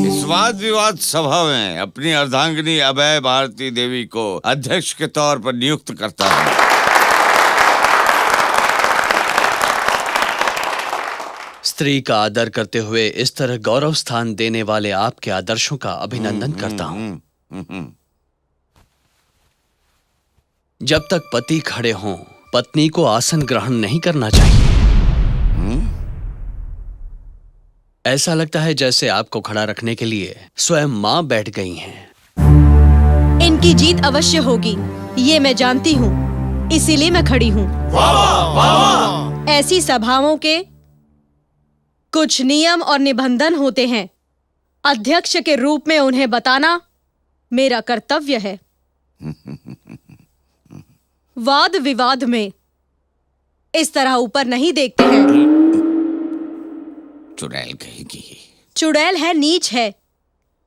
इस वाद विवाद सभा में अपनी अर्धांगिनी अभय भारती देवी को अध्यक्ष के तौर पर नियुक्त करता हूं। स्त्री का आदर करते हुए इस तरह गौरव स्थान देने वाले आपके आदर्शों का अभिनंदन करता हूं। जब तक पति खड़े हों, पत्नी को आसन ग्रहण नहीं करना चाहिए। ऐसा लगता है जैसे आपको खड़ा रखने के लिए स्वयं मां बैठ गई हैं। इनकी जीत अवश्य होगी, ये मैं जानती हूँ, इसीलिए मैं खड़ी हूँ। ऐसी सभाओं के कुछ नियम और निबंधन होते हैं। अध्यक्ष के रूप में उन्हें बताना मेरा कर्तव्य है। वाद विवाद में इस तरह ऊपर नहीं देखते हैं। चुड़ैल कहेगी। चुड़ैल है, नीच है,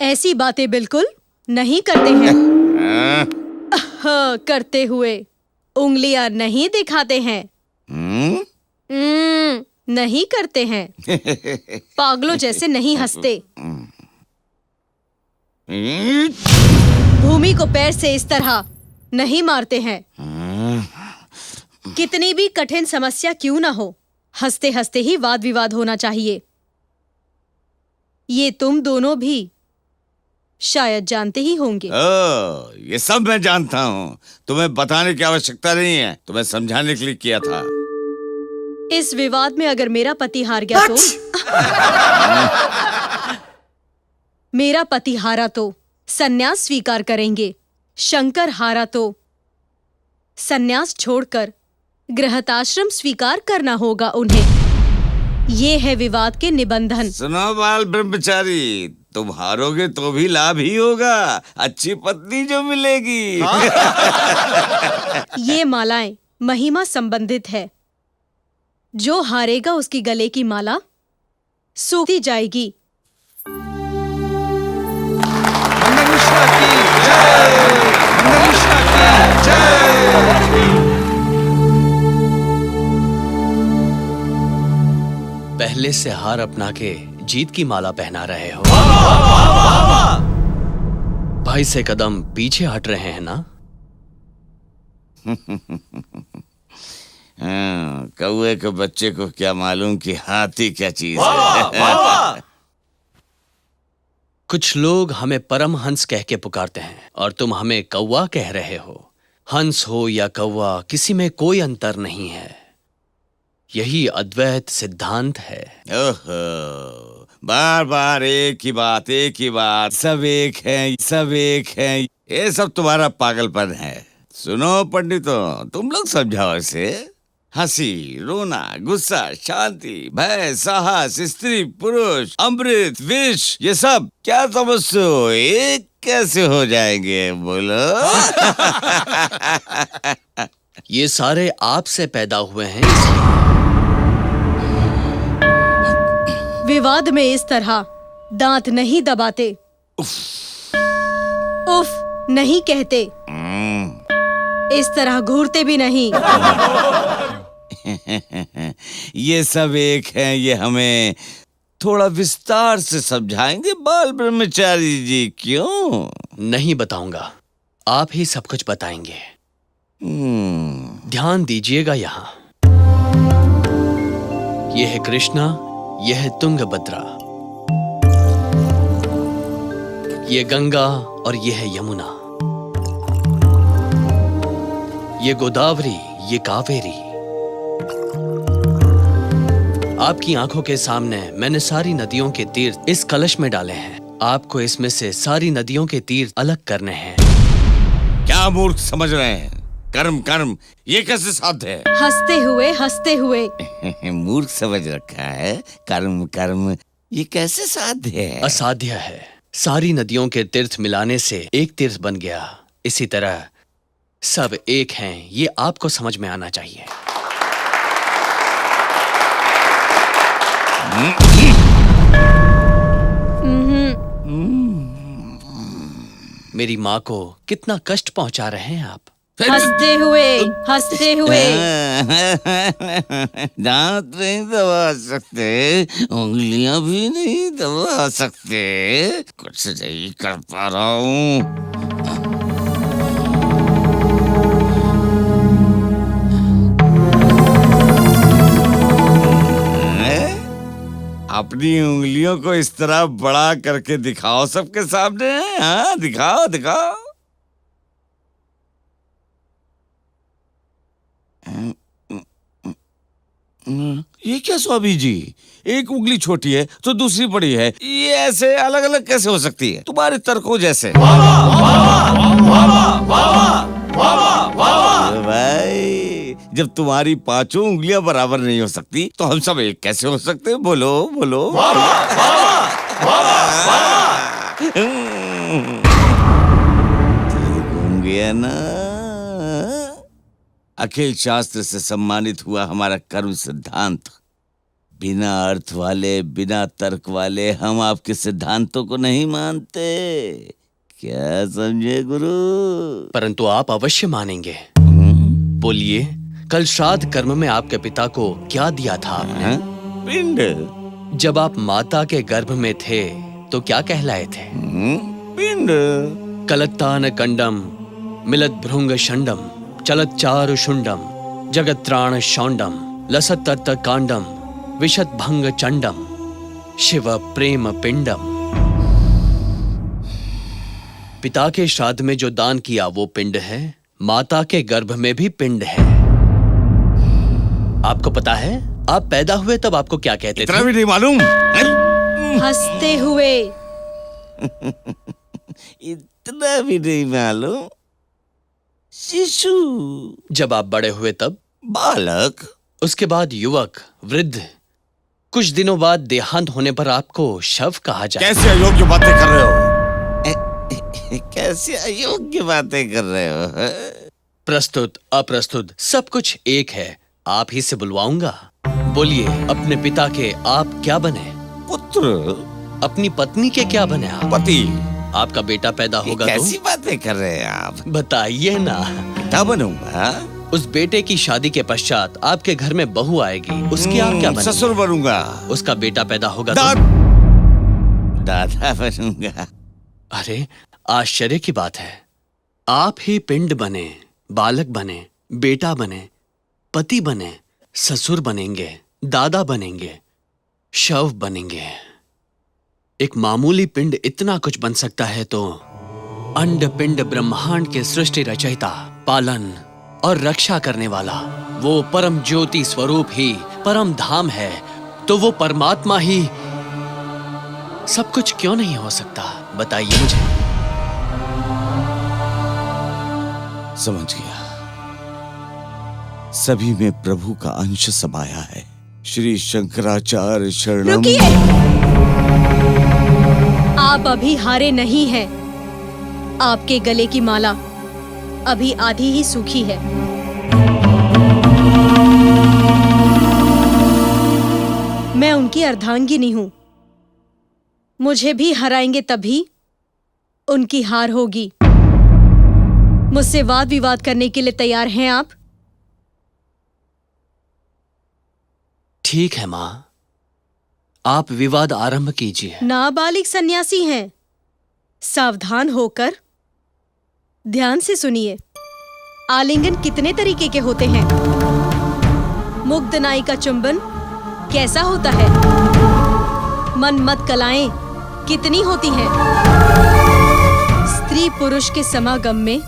ऐसी बातें बिल्कुल नहीं करते हैं। करते हुए उंगलियां नहीं दिखाते हैं। नहीं करते हैं। पागलों जैसे नहीं हंसते। भूमि को पैर से इस तरह नहीं मारते हैं। कितनी भी कठिन समस्या क्यों ना हो, हंसते हंसते ही वाद विवाद होना चाहिए। ये तुम दोनों भी शायद जानते ही होंगे। ये सब मैं जानता हूँ, तुम्हें बताने की आवश्यकता नहीं है, तुम्हें समझाने के लिए किया था। इस विवाद में अगर मेरा पति हार गया तो मेरा पति हारा तो संन्यास स्वीकार करेंगे, शंकर हारा तो संन्यास छोड़कर गृहस्थाश्रम स्वीकार करना होगा उन्हें। ये है विवाद के निबंधन। सुनो बाल ब्रह्मचारी, तुम हारोगे तो भी लाभ ही होगा, अच्छी पत्नी जो मिलेगी। ये मालाएं महिमा संबंधित है। जो हारेगा उसकी गले की माला सूखी जाएगी। पहले से हार अपना के जीत की माला पहना रहे हो। भाई से कदम पीछे हट रहे हैं ना? कौवे के बच्चे को क्या मालूम कि हाथी क्या चीज है। कुछ लोग हमें परमहंस कह के पुकारते हैं और तुम हमें कौवा कह रहे हो। हंस हो या कौवा, किसी में कोई अंतर नहीं है। यही अद्वैत सिद्धांत है। ओहो, बार बार एक ही बात, एक ही बात, सब एक है, सब एक है। ये सब तुम्हारा पागलपन है। सुनो पंडितों, तुम लोग समझाओ इसे। हंसी, रोना, गुस्सा, शांति, भय, साहस, स्त्री, पुरुष, अमृत, विष, ये सब क्या समझते हो? एक कैसे हो जाएंगे बोलो? ये सारे आपसे पैदा हुए हैं, इसलिए। विवाद में इस तरह दांत नहीं दबाते, उफ नहीं कहते, इस तरह घूरते भी नहीं। ये सब एक है, ये हमें थोड़ा विस्तार से समझाएंगे बाल ब्रह्मचारी जी? क्यों नहीं बताऊंगा, आप ही सब कुछ बताएंगे। ध्यान दीजिएगा यहाँ। यह है कृष्णा, यह है तुंगभद्रा, ये गंगा और यह है यमुना, ये गोदावरी, ये कावेरी। आपकी आंखों के सामने मैंने सारी नदियों के तीर्थ इस कलश में डाले हैं। आपको इसमें से सारी नदियों के तीर्थ अलग करने हैं। क्या मूर्ख समझ रहे हैं? कर्म कर्म ये कैसे साध्य है? हंसते हुए मूर्ख समझ रखा है। कर्म कर्म ये कैसे साध्य है? असाध्य है। सारी नदियों के तीर्थ मिलाने से एक तीर्थ बन गया। इसी तरह सब एक हैं, ये आपको समझ में आना चाहिए। मेरी माँ को कितना कष्ट पहुंचा रहे हैं आप। हंसते हुए दांत नहीं दबा सकते, उंगलियां भी नहीं दबा सकते, कुछ नहीं कर पा रहा हूँ। अपनी उंगलियों को इस तरह बड़ा करके दिखाओ सबके सामने। हाँ दिखाओ दिखाओ। ये क्या स्वामी जी, एक उंगली छोटी है तो दूसरी बड़ी है, ये ऐसे अलग अलग कैसे हो सकती है तुम्हारे तर्कों जैसे? भाई, जब तुम्हारी पांचों उंगलियां बराबर नहीं हो सकती तो हम सब एक कैसे हो सकते हैं? बोलो बोलो। घूम गया ना। अखिल शास्त्र से सम्मानित हुआ हमारा कर्म सिद्धांत। बिना अर्थ वाले, बिना तर्क वाले हम आपके सिद्धांतों को नहीं मानते। क्या समझे गुरु? परंतु आप अवश्य मानेंगे। बोलिए, कल श्राद्ध कर्म में आपके पिता को क्या दिया था आपने? पिंड। जब आप माता के गर्भ में थे तो क्या कहलाए थे? पिंड। कलत्तान कंडम मिलत भृंग शंडम चलत चारु शुंडम जगत त्राण शौंडम लसत तत्त कांडम विशत भंग चंडम शिव प्रेम पिंडम। पिता के श्राद्ध में जो दान किया वो पिंड है, माता के गर्भ में भी पिंड है। आपको पता है आप पैदा हुए तब आपको क्या कहते इतना थे? भी नहीं मालूम? हंसते हुए। इतना भी नहीं मालूम? शिशु। जब आप बड़े हुए तब? बालक। उसके बाद युवक, वृद्ध, कुछ दिनों बाद देहांत होने पर आपको शव कहा जाए। कैसे अयोग्य बातें कर रहे हो? कैसे अयोग्य बातें कर रहे हो? प्रस्तुत अप्रस्तुत सब कुछ एक है। आप ही से बुलवाऊंगा। बोलिए, अपने पिता के आप क्या बने? पुत्र। अपनी पत्नी के क्या बने आप? पति। आपका बेटा पैदा होगा कैसी बातें कर रहे हैं आप? बताइए ना। पिता बनूंगा। उस बेटे की शादी के पश्चात आपके घर में बहू आएगी, उसकी आप क्या बनेंगे? ससुर बनूंगा। उसका बेटा पैदा होगा दादा बनूंगा। अरे आश्चर्य की बात है, आप ही पिंड बने, बालक बने, बेटा बने, पति बने, ससुर बनेंगे, दादा बनेंगे, शव बनेंगे। एक मामूली पिंड इतना कुछ बन सकता है तो अंड पिंड ब्रह्मांड के सृष्टि रचयिता, पालन और रक्षा करने वाला वो परम ज्योति स्वरूप ही परम धाम है, तो वो परमात्मा ही सब कुछ क्यों नहीं हो सकता? बताइए मुझे। समझ गया। सभी में प्रभु का अंश समाया है। श्री शंकराचार्य शरणम। रुकिए, आप अभी हारे नहीं हैं। आपके गले की माला अभी आधी ही सूखी है। मैं उनकी अर्धांगिनी हूं। मुझे भी हराएंगे तभी उनकी हार होगी। मुझसे वाद विवाद करने के लिए तैयार हैं आप? ठीक है मां, आप विवाद आरंभ कीजिए। नाबालिग सन्यासी हैं, सावधान होकर ध्यान से सुनिए। आलिंगन कितने तरीके के होते हैं? मुग्ध नाई का चुंबन कैसा होता है? मनमत कलाएं कितनी होती हैं? स्त्री पुरुष के समागम में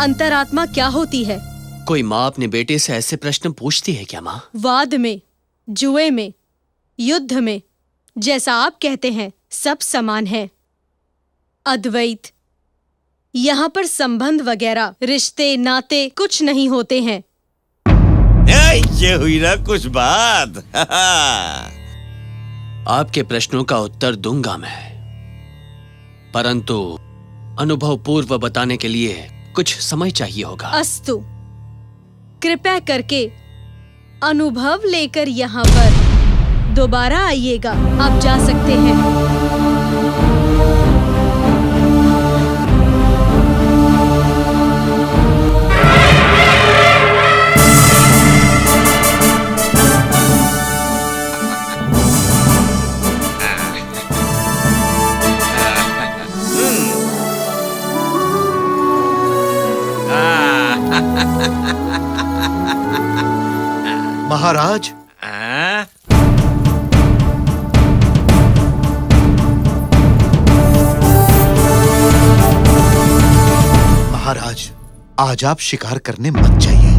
अंतरात्मा क्या होती है? कोई माँ अपने बेटे से ऐसे प्रश्न पूछती है क्या माँ? वाद में, जुए में, युद्ध में, जैसा आप कहते हैं, सब समान है। अद्वैत। यहाँ पर संबंध वगैरह, रिश्ते नाते कुछ नहीं होते हैं। ये हुई ना कुछ बात। आपके प्रश्नों का उत्तर दूंगा मैं, परंतु अनुभव पूर्व बताने के लिए कुछ समय चाहिए होगा। अस्तु, कृपया करके अनुभव लेकर यहाँ पर दोबारा आइएगा। आप जा सकते हैं। महाराज, महाराज, आज आप शिकार करने मत जाइए।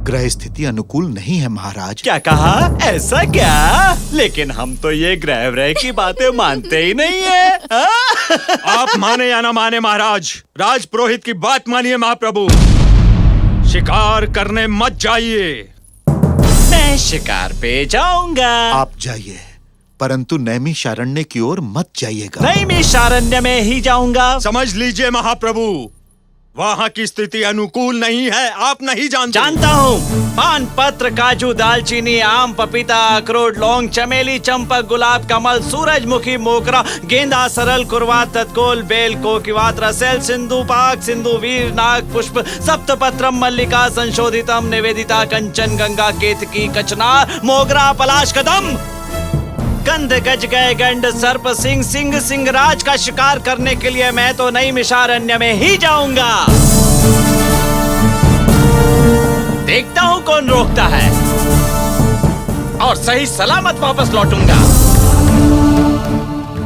ग्रह स्थिति अनुकूल नहीं है महाराज। क्या कहा? ऐसा क्या? लेकिन हम तो ये ग्रह व्रह की बातें मानते ही नहीं है। आप माने या ना माने महाराज, राज पुरोहित की बात मानिए महाप्रभु। शिकार करने मत जाइए। मैं शिकार पे जाऊंगा। आप जाइए, परंतु नैमिषारण्य की ओर मत जाइएगा। नैमिषारण्य में ही जाऊंगा। समझ लीजिए महाप्रभु, वहाँ की स्थिति अनुकूल नहीं है। आप नहीं जानते। जानता हूँ। पान पत्र, काजू, दालचीनी, आम, पपीता, अखरोट, लौंग, चमेली, चंपक, गुलाब, कमल, सूरजमुखी, मोगरा, गेंदा, सरल, कुरवात, तत्कोल, बेल, कोकिवात, रसेल, सिंधु पाक, सिंधु वीर, नाग पुष्प, सप्तपत्रम, मल्लिका, संशोधितम, निवेदिता, कंचन, गंगा, केतकी, कचनार, मोगरा, पलाश, कदम। गंध गज गए गंड सर्प सिंह सिंह सिंहराज का शिकार करने के लिए मैं तो नैमिषारण्य में ही जाऊंगा। देखता हूँ कौन रोकता है और सही सलामत वापस लौटूंगा।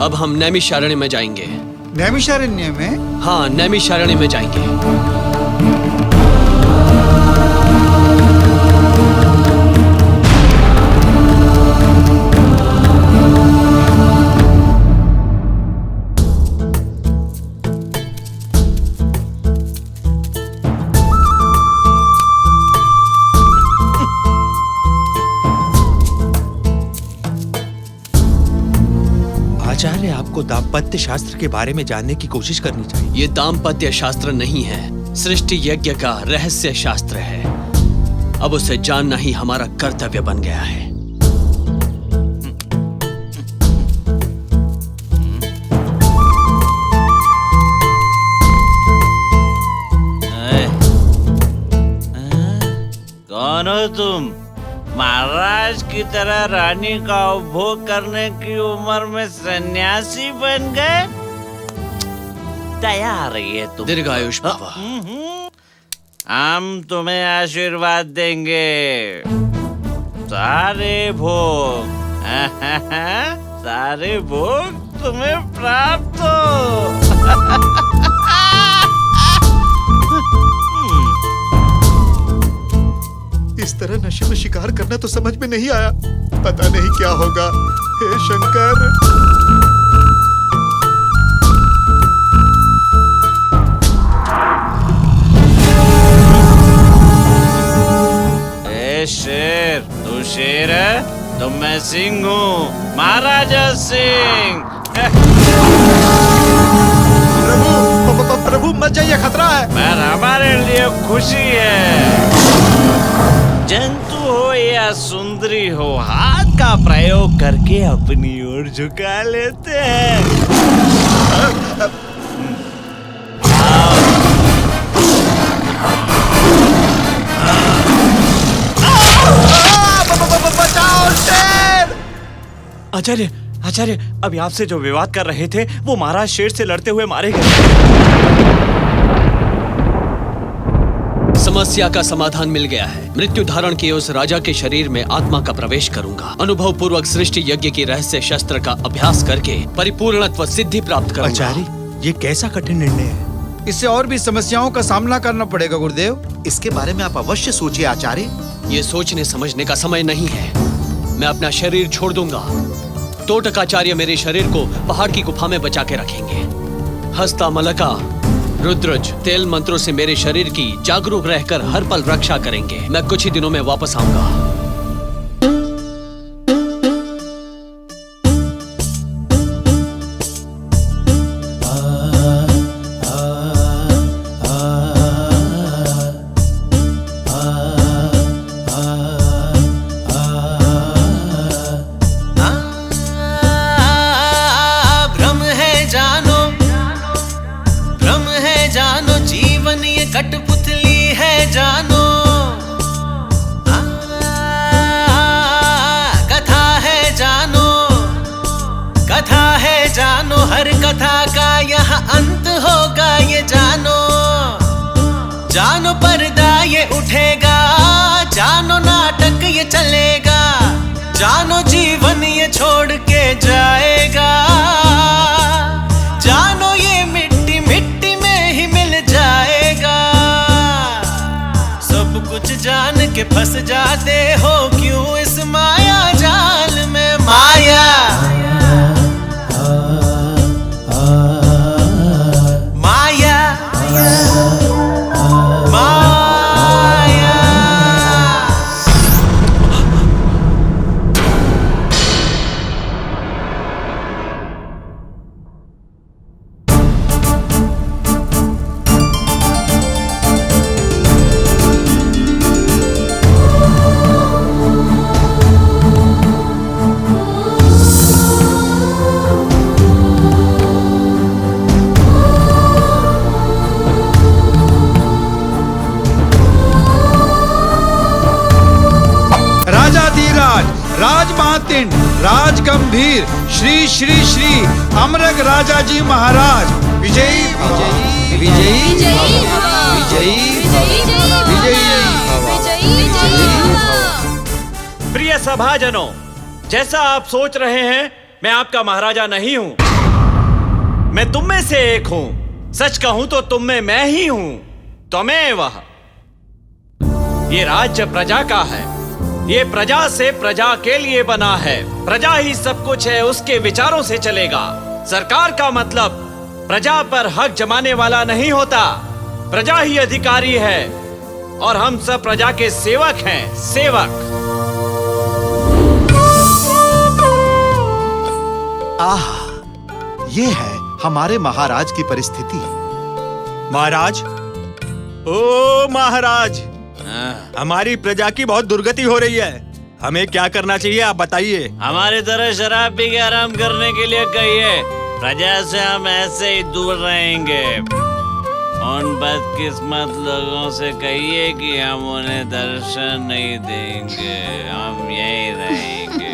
अब हम नैमिषारण्य में जाएंगे। नैमिषारण्य में? हाँ, नैमिषारण्य में जाएंगे। आचार्य, आपको दाम्पत्य शास्त्र के बारे में जानने की कोशिश करनी चाहिए। ये दाम्पत्य शास्त्र नहीं है, सृष्टि यज्ञ का रहस्य शास्त्र है। अब उसे जानना ही हमारा कर्तव्य बन गया है। कौन हो तुम? महाराज की तरह रानी का उपभोग करने की उम्र में सन्यासी बन गए? दया आ रही है तुम। दीर्घायुष बाबा। हम तुम्हें आशीर्वाद देंगे। सारे भोग सारे भोग तुम्हें प्राप्त हो। इस तरह नशे में शिकार करना तो समझ में नहीं आया। पता नहीं क्या होगा। हे शंकर। ए शेर, तू शेर है तो मैं सिंह हूँ, महाराजा सिंह। प्रभु मत जाइए, खतरा है। पर हमारे लिए खुशी है। जंतु हो या सुंदरी हो, हाथ का प्रयोग करके अपनी ओर झुका लेते हैं। बचाओ शेर! आचार्य, आचार्य, अभी आपसे जो विवाद कर रहे थे वो महाराज शेर से लड़ते हुए मारे गए। समस्या का समाधान मिल गया है। मृत्यु धारण किए उस राजा के शरीर में आत्मा का प्रवेश करूंगा। अनुभव पूर्वक सृष्टि यज्ञ की रहस्य शस्त्र का अभ्यास करके परिपूर्णत्व सिद्धि प्राप्त करूंगा। आचार्य, ये कैसा कठिन निर्णय है। इससे और भी समस्याओं का सामना करना पड़ेगा गुरुदेव। इसके बारे में आप अवश्य सोचिए आचार्य। ये सोचने समझने का समय नहीं है। मैं अपना शरीर छोड़ दूंगा। तोटकाचार्य मेरे शरीर को पहाड़ की गुफा में बचा के रखेंगे। हस्ता मलका रुद्रज तेल मंत्रों से मेरे शरीर की जागरूक रहकर हर पल रक्षा करेंगे। मैं कुछ ही दिनों में वापस आऊंगा। कठपुतली है जानो, कथा है जानो, कथा है जानो, हर कथा का यहाँ अंत होगा ये जानो। जानो पर्दा ये उठेगा, जानो नाटक ये चलेगा, जानो जीवन ये छोड़ के जाएगा, जानो ये मिट्टी मिट्टी में ही मिल जाएगा। सब कुछ जान के फंस जाते हो क्यों इस माया जाल में। माया माया माया। राज महातिन राज गंभीर श्री श्री श्री अमरक राजा जी महाराज विजयी भव, विजयी विजयी प्रिय सभाजनों, जैसा आप सोच रहे हैं, मैं आपका महाराजा नहीं हूं। मैं तुम में से एक हूं। सच कहूं तो तुम में मैं ही हूं। त्वमेव। ये राज्य प्रजा का है। ये प्रजा से प्रजा के लिए बना है। प्रजा ही सब कुछ है, उसके विचारों से चलेगा। सरकार का मतलब प्रजा पर हक जमाने वाला नहीं होता। प्रजा ही अधिकारी है और हम सब प्रजा के सेवक हैं। सेवक। आह, ये है हमारे महाराज की परिस्थिति। महाराज, ओ महाराज, हमारी प्रजा की बहुत दुर्गति हो रही है। हमें क्या करना चाहिए, आप बताइए। हमारी तरह शराब पी के आराम करने के लिए कहिए। प्रजा से हम ऐसे ही दूर रहेंगे। उन बदकिस्मत लोगों से कहिए कि हम उन्हें दर्शन नहीं देंगे। हम यही रहेंगे।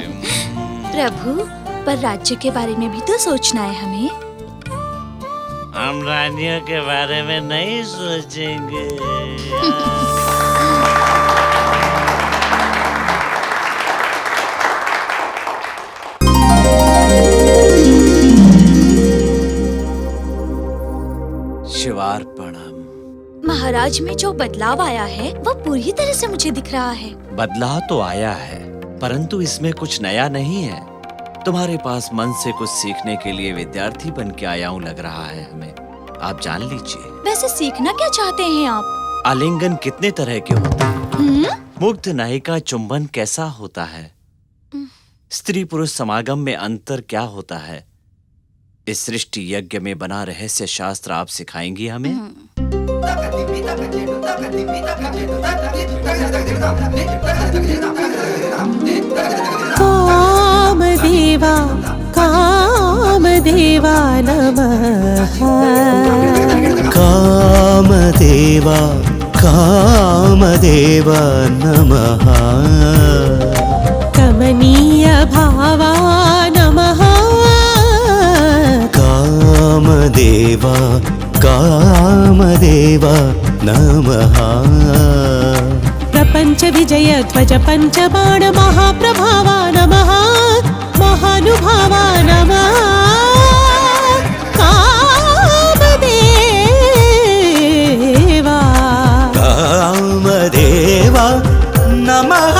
प्रभु, पर राज्य के बारे में भी तो सोचना है हमें। हम रानियों के बारे में नहीं सोचेंगे। शिवार्पणम। महाराज में जो बदलाव आया है वो पूरी तरह से मुझे दिख रहा है। बदलाव तो आया है, परंतु इसमें कुछ नया नहीं है। तुम्हारे पास मन से कुछ सीखने के लिए विद्यार्थी बन के आया हूँ लग रहा है हमें। आप जान लीजिए। वैसे सीखना क्या चाहते हैं आप? आलिंगन कितने तरह के होते हैं? मुग्ध नायिका चुंबन कैसा होता है? स्त्री पुरुष समागम में अंतर क्या होता है? इस सृष्टि यज्ञ में बना रहस्य शास्त्र आप सिखाएंगी हमें? कामदेवा कामदेवा नमः। कामदेवा कामदेवा नमः। कमनीय भावा नमः। कामदेवा कामदेवा नमः। प्रपंच विजय ध्वज पंचबाण महाप्रभावा नमः। महानुभावा नमः। कामदेवा कामदेवा नमः।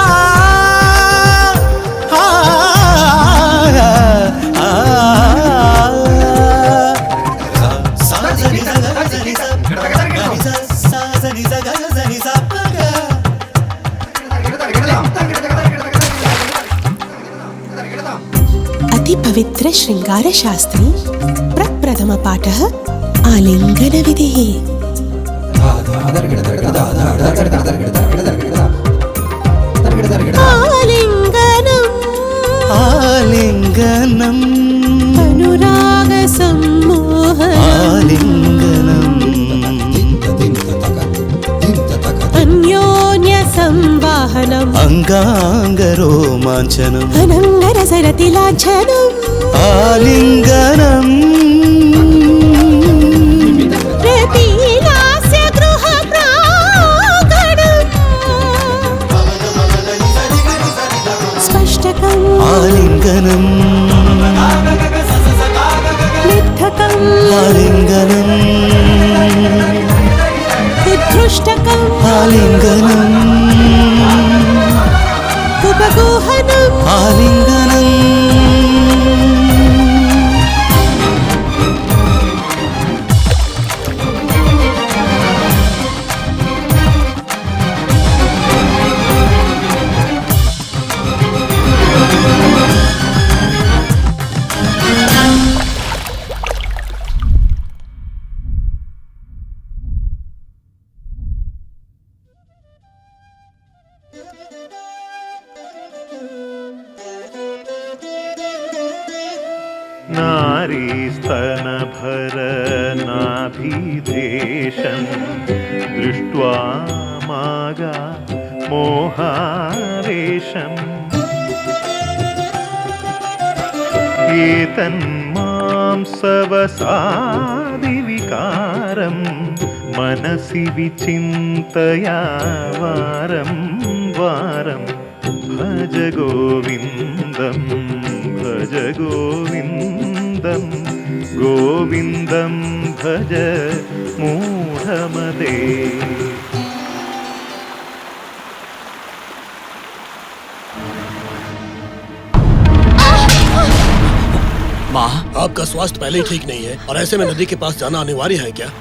अति पवित्र श्रृंगार शास्त्री प्रप्रथम पाठः आलिंगन विधिः। आलिंगनम् आलिंगनम् अनुराग सम्मोह आलिंगनम् अन्योन्य संवाहनम् अंगांगरोमांचनम् अनंगरसरति लाञ्छनम् आलिंगनम् प्रतिलास्य गृह प्राङ्गणम् स्पष्टकम् आलिंगनम् निद्धकम् आलिंगनम् उद्धृष्टकम् आलिंगनम् उपगोहनम् आलिंगनम् नारीस्तनभरनाभिदेशं दृष्ट्वा मागा मोहावेशम् एतन्मांसवसादिविकारं मनसि विचिन्तया वारं वारं भज गोविन्दं गोविन्दं भज मूढमते। माँ, आपका स्वास्थ्य पहले ही ठीक नहीं है और ऐसे में नदी के पास जाना अनिवार्य है क्या?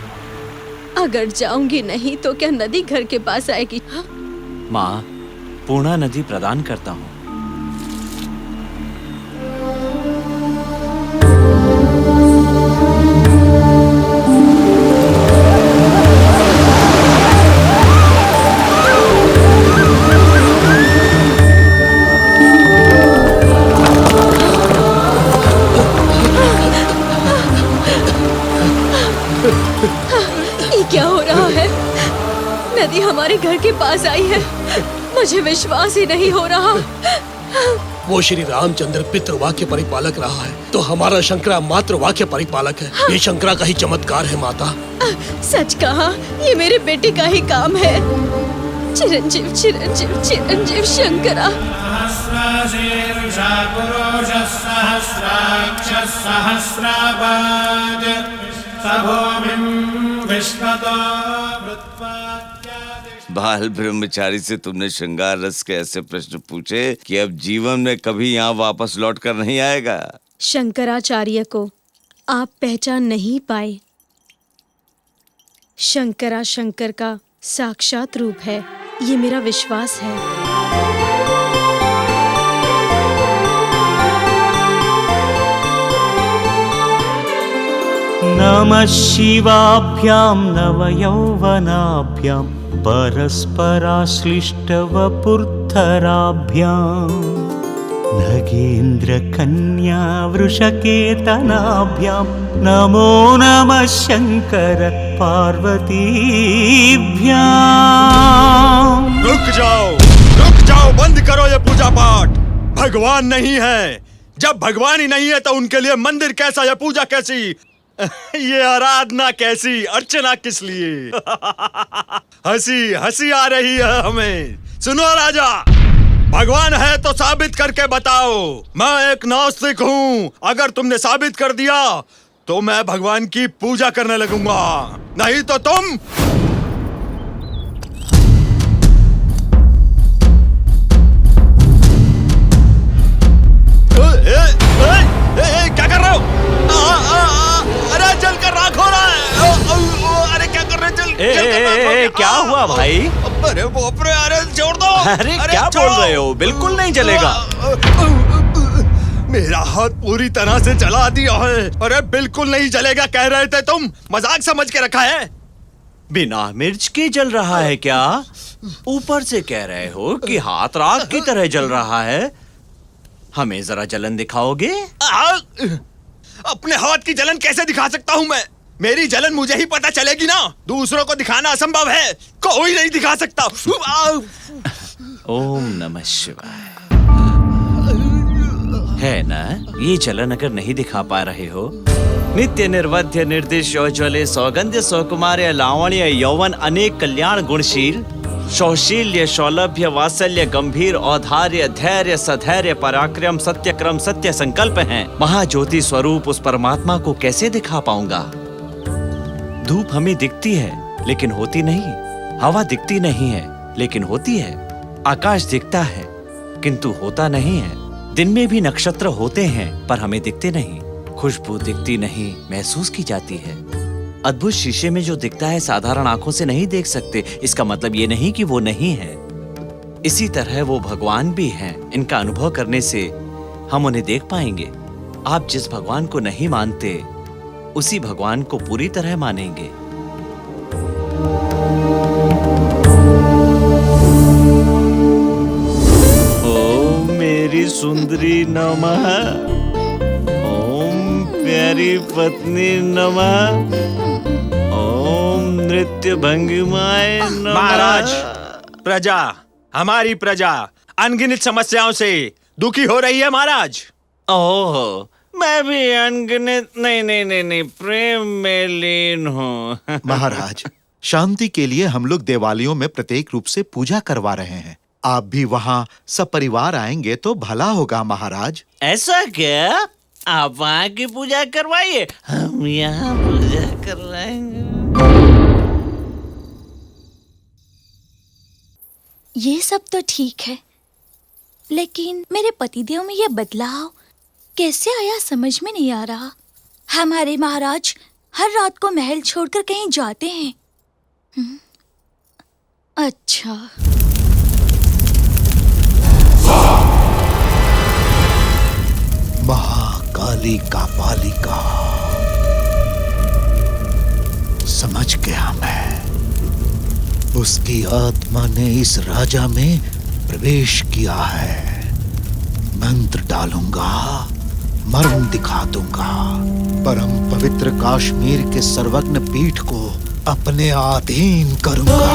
अगर जाऊंगी नहीं तो क्या नदी घर के पास आएगी? माँ, पूर्णा नदी प्रदान करता हूँ। ये क्या हो रहा है? नदी हमारे घर के पास आई है। मुझे विश्वास ही नहीं हो रहा। वो श्री रामचंद्र पितृ वाक्य परिपालक रहा है तो हमारा शंकरा मात्र वाक्य परिपालक है। ये शंकरा का ही चमत्कार है माता। सच कहा, ये मेरे बेटे का ही काम है। चिरंजीव चिरंजीव चिरंजीव शंकरा। बाल ब्रह्मचारी से तुमने श्रृंगार रस के ऐसे प्रश्न पूछे कि अब जीवन में कभी यहाँ वापस लौट कर नहीं आएगा। शंकराचार्य को आप पहचान नहीं पाए। शंकरा शंकर का साक्षात रूप है, ये मेरा विश्वास है। नमः शिवाभ्यां नवयौवनाभ्यां परस्पराश्लिष्टवपुर्धराभ्यां नगेन्द्रकन्या वृषकेतनाभ्यां नमो नमः शंकर पार्वतीभ्यां। रुक जाओ, बंद करो ये पूजा पाठ। भगवान नहीं है। जब भगवान ही नहीं है तो उनके लिए मंदिर कैसा, ये पूजा कैसी, ये आराधना कैसी, अर्चना किस लिए? हंसी आ रही है हमें। सुनो राजा, भगवान है तो साबित करके बताओ। मैं एक नास्तिक हूँ। अगर तुमने साबित कर दिया तो मैं भगवान की पूजा करने लगूंगा, नहीं तो तुम क्या कर रहे हो? अरे जल कर राख हो रहा है। अरे क्या कर रहे हो? क्या हुआ भाई? अरे बाप रे, अरे छोड़ दो। अरे क्या बोल रहे हो? बिल्कुल नहीं जलेगा। मेरा हाथ पूरी तरह से जला दिया है। अरे बिल्कुल नहीं जलेगा कह रहे थे तुम, मजाक समझ के रखा है? बिना मिर्च के जल रहा है क्या? ऊपर से कह रहे हो कि हाथ राख की तरह जल रहा है। हमें जरा जलन दिखाओगे? अपने हाथ की जलन कैसे दिखा सकता हूँ मैं? मेरी जलन मुझे ही पता चलेगी ना। दूसरों को दिखाना असंभव है, कोई नहीं दिखा सकता। ओम नमः शिवाय। है ना, ये जलन अगर नहीं दिखा पा रहे हो। नित्य निर्वध्य निर्दिश ज्वले सौगंध्य सौकुमार्य लावण्य यौवन अनेक कल्याण गुणशील सौशील्य सौलभ्य वात्सल्य गंभीर औधार्य धैर्य सधैर्य पराक्रम सत्यक्रम सत्य संकल्प हैं। महाज्योति स्वरूप उस परमात्मा को कैसे दिखा पाऊंगा? धूप हमें दिखती है लेकिन होती नहीं, हवा दिखती नहीं है लेकिन होती है, आकाश दिखता है किंतु होता नहीं है, दिन में भी नक्षत्र होते हैं पर हमें दिखते नहीं, खुशबू दिखती नहीं महसूस की जाती है। अद्भुत शीशे में जो दिखता है साधारण आंखों से नहीं देख सकते, इसका मतलब ये नहीं कि वो नहीं है। इसी तरह वो भगवान भी हैं, इनका अनुभव करने से हम उन्हें देख पाएंगे। आप जिस भगवान को नहीं मानते उसी भगवान को पूरी तरह मानेंगे। ओम मेरी सुंदरी नमः, ओम प्यारी पत्नी नमः, ओम नृत्य भंगिमाए नमः। महाराज, प्रजा, हमारी प्रजा अनगिनत समस्याओं से दुखी हो रही है महाराज। ओह, मैं भी अनगिनत नहीं प्रेम में लीन हूँ। महाराज, शांति के लिए हम लोग देवालयों में प्रत्येक रूप से पूजा करवा रहे हैं। आप भी वहाँ सपरिवार आएंगे तो भला होगा महाराज। ऐसा क्या? आप वहाँ की पूजा करवाइए, हम यहाँ पूजा करवाएंगे। ये सब तो ठीक है, लेकिन मेरे पतिदेव में ये बदलाव कैसे आया समझ में नहीं आ रहा। हमारे महाराज हर रात को महल छोड़कर कहीं जाते हैं। अच्छा, महाकाली का पालिका, समझ गया मैं। उसकी आत्मा ने इस राजा में प्रवेश किया है। मंत्र डालूंगा, मर्म दिखा दूंगा, परम पवित्र कश्मीर के सर्वज्ञ पीठ को अपने अधीन करूंगा।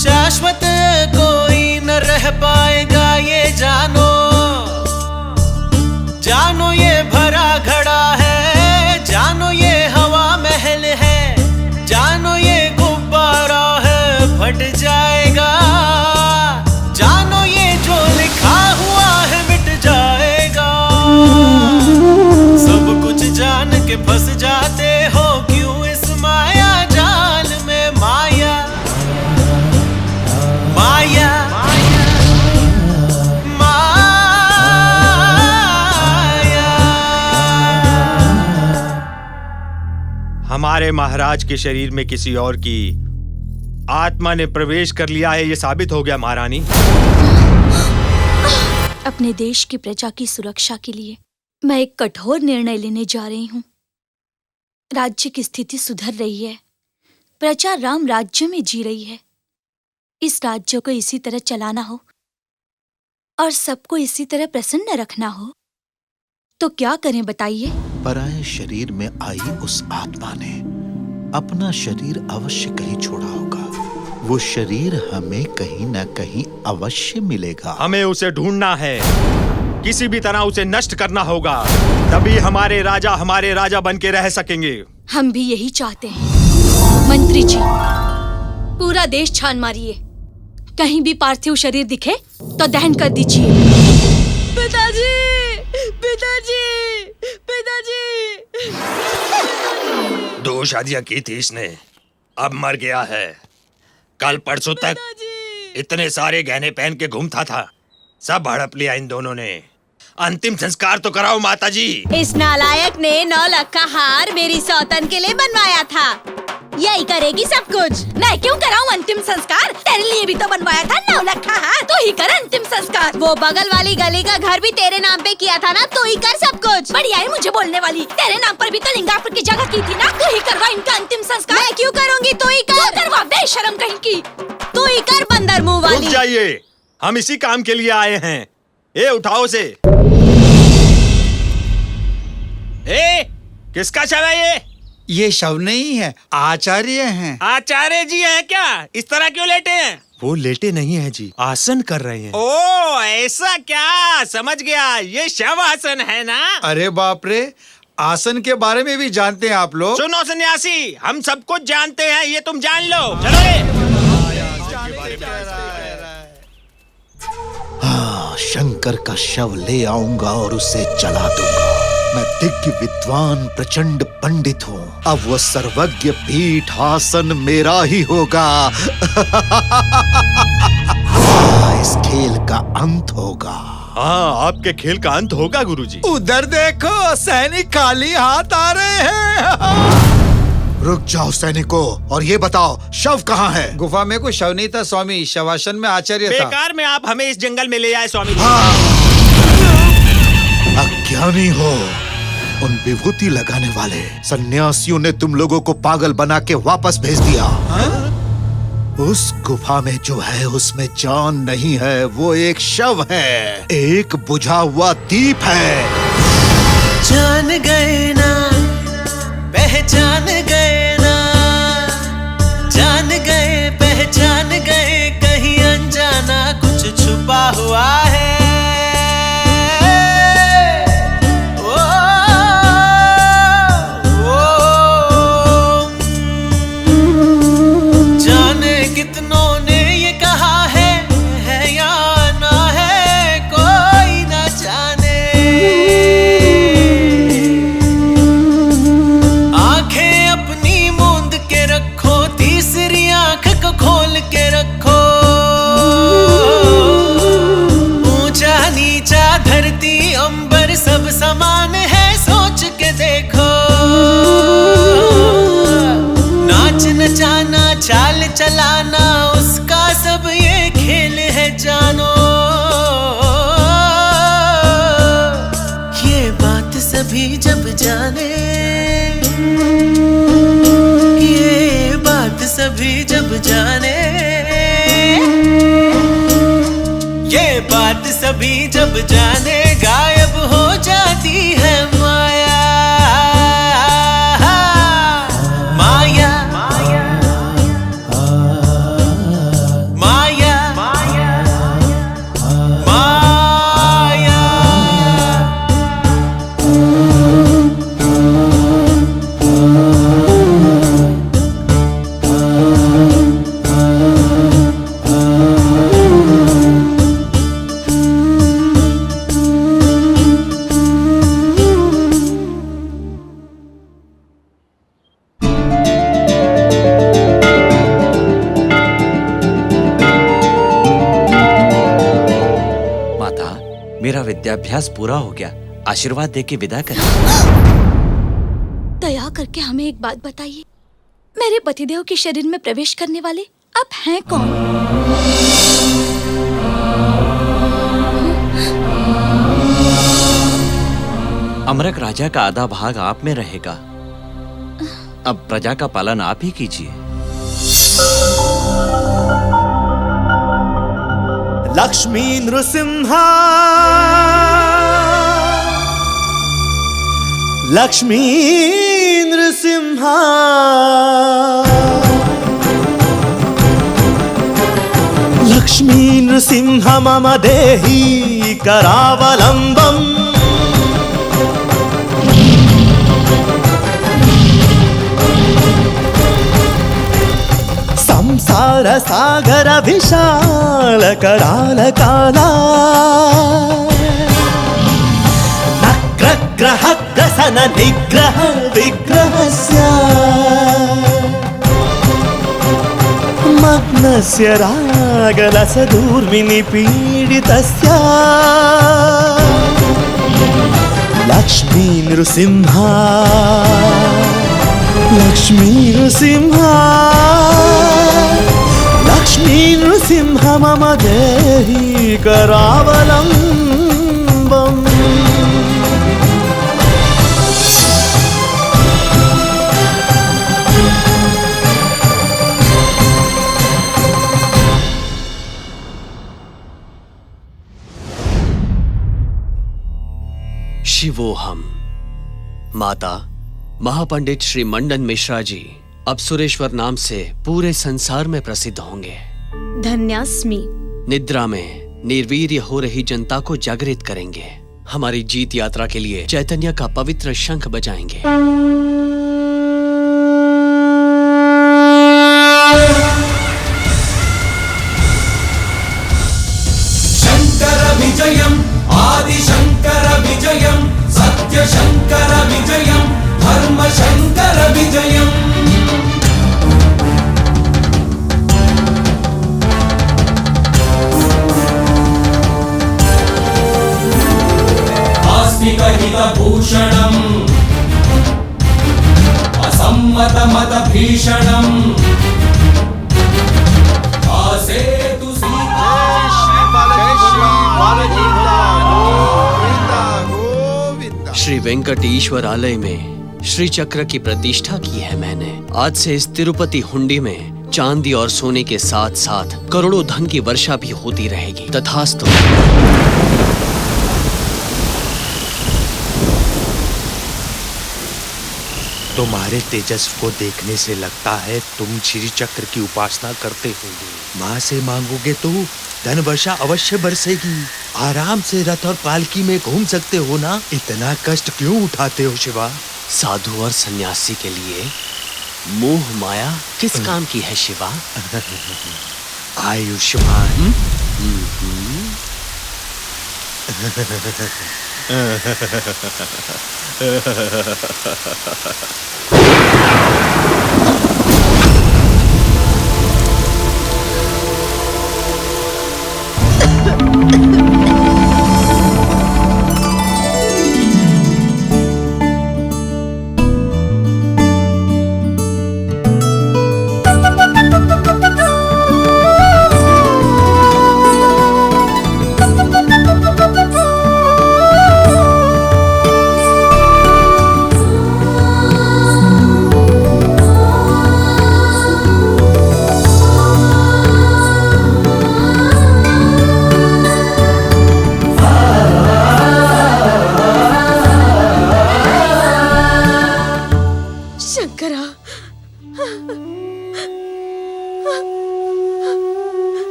शाश्वत कोई न रह पाएगा ये जानो, जानो ये भरा घड़ा है, जानो ये हवा महल है, जानो ये गुब्बारा है फट जाएगा, जानो ये जो लिखा हुआ है मिट जाएगा। सब कुछ जान के फंस जाते हो क्यों इस माया जाल में। माया माया हमारे महाराज के शरीर में किसी और की आत्मा ने प्रवेश कर लिया है, ये साबित हो गया महारानी। अपने देश की प्रजा की सुरक्षा के लिए मैं एक कठोर निर्णय लेने जा रही हूँ। राज्य की स्थिति सुधर रही है, प्रजा राम राज्य में जी रही है। इस राज्य को इसी तरह चलाना हो और सबको इसी तरह प्रसन्न रखना हो तो क्या करें बताइए। पराये शरीर में आई उस आत्मा ने अपना शरीर अवश्य कहीं छोड़ा होगा। वो शरीर हमें कहीं न कहीं अवश्य मिलेगा। हमें उसे ढूंढना है, किसी भी तरह उसे नष्ट करना होगा, तभी हमारे राजा बन के रह सकेंगे। हम भी यही चाहते हैं। मंत्री जी, पूरा देश छान मारिए, कहीं भी पार्थिव शरीर दिखे तो दहन कर दीजिए। पिताजी, पिताजी, पिताजी। 2 शादियां की थी इसने, अब मर गया है। कल परसों तक इतने सारे गहने पहन के घूमता था, सब हड़प लिया इन दोनों ने। अंतिम संस्कार तो कराओ माताजी। इस नालायक ने 9 लाख का हार मेरी सौतन के लिए बनवाया था, यही करेगी सब कुछ। मैं क्यों कराऊं अंतिम संस्कार? तेरे लिए भी तो बनवाया था 9 लाख का हार, तू ही कर अंतिम संस्कार। वो बगल वाली गली का घर भी तेरे नाम पे किया था ना, तू ही कर सब कुछ। बढ़िया है मुझे बोलने वाली, तेरे नाम पर भी तो लिंगापुर की जगह की थी ना, तू ही करवा इनका अंतिम संस्कार। मैं क्यों करूँगी, तू ही कर। करवा, बेशरम कहीं की। तू ही कर बंदर मुंह वाली। रुक जाइए, हम इसी काम के लिए आए हैं। ए उठाओ से। ए किसका शव है ये शव नहीं है, आचार्य हैं। आचार्य जी हैं क्या? इस तरह क्यों लेटे हैं? वो लेटे नहीं है जी, आसन कर रहे हैं। ओ ऐसा क्या, समझ गया, ये शव आसन है ना। अरे बाप रे, आसन के बारे में भी जानते हैं आप लोग? सुनो सन्यासी, हम सब कुछ जानते हैं, ये तुम जान लो। चलो रे। हाँ, शंकर का शव ले आऊंगा और उसे जला दूंगा। मैं दिव्य विद्वान प्रचंड पंडित हूँ, अब वो सर्वज्ञ पीठ आसन मेरा ही होगा। इस खेल का अंत होगा। हाँ, आपके खेल का अंत होगा गुरुजी। उधर देखो, सैनिक खाली हाथ आ रहे हैं। रुक जाओ सैनिकों और ये बताओ शव कहाँ है? गुफा में कोई शव नहीं था स्वामी, शवासन में आचार्य था। बेकार में आप हमें इस जंगल में ले आए स्वामी जी। अज्ञानी हो। उन विभूति लगाने वाले सन्यासियों ने तुम लोगों को पागल बना के वापस भेज दिया। उस गुफा में जो है उसमें जान नहीं है, वो एक शव है, एक बुझा हुआ दीप है। जान गए ना, पहचान गए ना, जान गए पहचान गए, कहीं अनजाना कुछ छुपा हुआ है। जाने कितनों ने ये कहा है या ना है, कोई ना जाने। आंखें अपनी मूंद के रखो, तीसरी आंख को खोल के रखो। ऊंचा नीचा धरती अंबर सब समान है, सोच के देखो। नाच नचाना चाल चलाना उसका सब ये खेल है जानो। ये बात सभी जब जाने, ये बात सभी जब जाने, ये बात सभी जब जाने, गायब हो जाती है माया। माया माया माया। मेरा विद्याभ्यास पूरा हो गया, आशीर्वाद दे के विदा कर। दया करके हमें एक बात बताइए, मेरे पतिदेव के शरीर में प्रवेश करने वाले आप हैं कौन? अमरक राजा का आधा भाग आप में रहेगा। अब प्रजा का पालन आप ही कीजिए। लक्ष्मी नृसिंह, लक्ष्मी नृसिंह, लक्ष्मी नृसिंह मम देहि करावलंबम्। संसार सागर विशाल कराल काला, नक्र ग्रह ग्रसन निग्रह विग्रहस्य, मग्नस्य रागलस दूर्मिनि पीडितस्य। लक्ष्मी नृसिंह, लक्ष्मी नृसिंह, लक्ष्मी नृसिंह मम देहि करावलंबम्। शिवोहम। माता महापंडित श्री मंडन मिश्रा जी अब सुरेश्वर नाम से पूरे संसार में प्रसिद्ध होंगे। धन्यास्मि। निद्रा में निर्वीर्य हो रही जनता को जागृत करेंगे। हमारी जीत यात्रा के लिए चैतन्य का पवित्र शंख बजाएंगे। शंकर विजयम, आदि शंकर विजयम, सत्य शंकर विजयम, धर्म शंकर विजयम। आस्तिक हित भूषणम, विभीषणम् आसेतु सीता श्री वेंकटेश्वर आलय में श्री चक्र की प्रतिष्ठा की है मैंने। आज से इस तिरुपति हुंडी में चांदी और सोने के साथ साथ करोड़ों धन की वर्षा भी होती रहेगी। तथास्तु। तुम्हारे तेजस्व को देखने से लगता है तुम श्री चक्र की उपासना करते होगे। माँ से मांगोगे तो धन वर्षा अवश्य बरसेगी। आराम से रथ और पालकी में घूम सकते हो ना। इतना कष्ट क्यों उठाते हो शिवा? साधु और सन्यासी के लिए मोह माया किस काम की है शिवा? आयुष्मान।